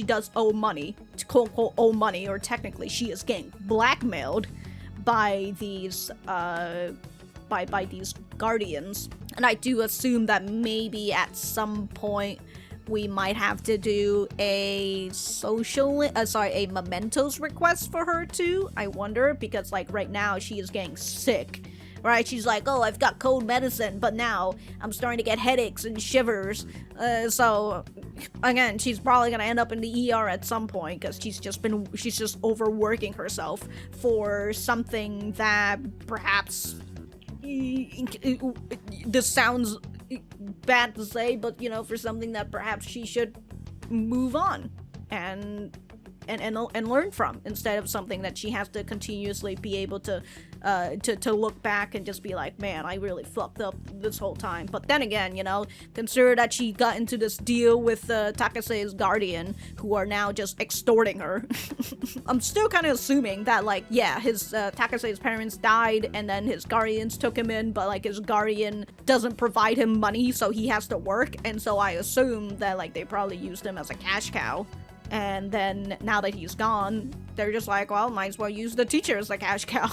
does owe money, quote unquote owe money, or technically she is getting blackmailed by these by these guardians. And I do assume that maybe at some point we might have to do a mementos request for her too. I wonder, because like right now she is getting sick, right? She's like, oh, I've got cold medicine, but now I'm starting to get headaches and shivers. So again, she's probably gonna end up in the ER at some point because she's just overworking herself for something that perhaps this sounds bad to say, but you know, for something that perhaps she should move on and learn from, instead of something that she has to continuously be able to look back and just be like, man, I really fucked up this whole time. But then again, you know, consider that she got into this deal with Takase's guardian, who are now just extorting her. I'm still kind of assuming that, like, yeah, his Takase's parents died and then his guardians took him in, but like his guardian doesn't provide him money, so he has to work, and so I assume that like they probably used him as a cash cow. And then now that he's gone, they're just like, well, might as well use the teacher as a cash cow.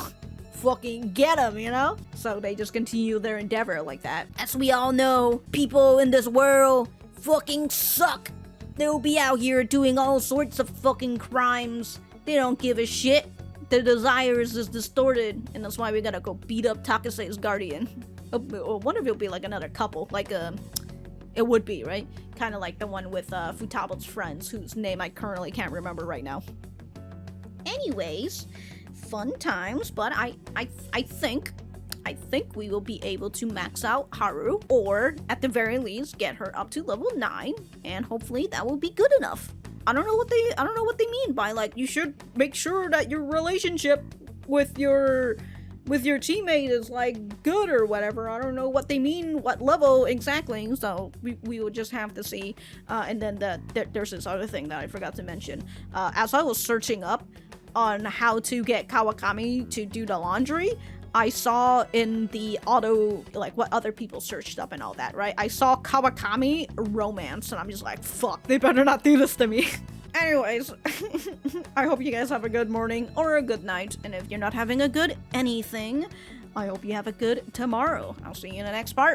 Fucking get him, you know? So they just continue their endeavor like that. As we all know, people in this world fucking suck. They'll be out here doing all sorts of fucking crimes. They don't give a shit. Their desires is distorted, and that's why we gotta go beat up Takase's guardian. I wonder if it'll be like another couple, like it would be, right? Kind of like the one with Futabo's friends, whose name I currently can't remember right now. Anyways, fun times, but I think we will be able to max out Haru, or at the very least get her up to level 9, and hopefully that will be good enough. I don't know what they mean by like, you should make sure that your relationship with your teammate is like good or whatever. I don't know what they mean, what level exactly, so we will just have to see. And then there's this other thing that I forgot to mention. As I was searching up on how to get Kawakami to do the laundry, I saw in the auto, like what other people searched up and all that, right? I saw Kawakami romance, and I'm just like, fuck, they better not do this to me. Anyways, I hope you guys have a good morning or a good night, and if you're not having a good anything, I hope you have a good tomorrow. I'll see you in the next part.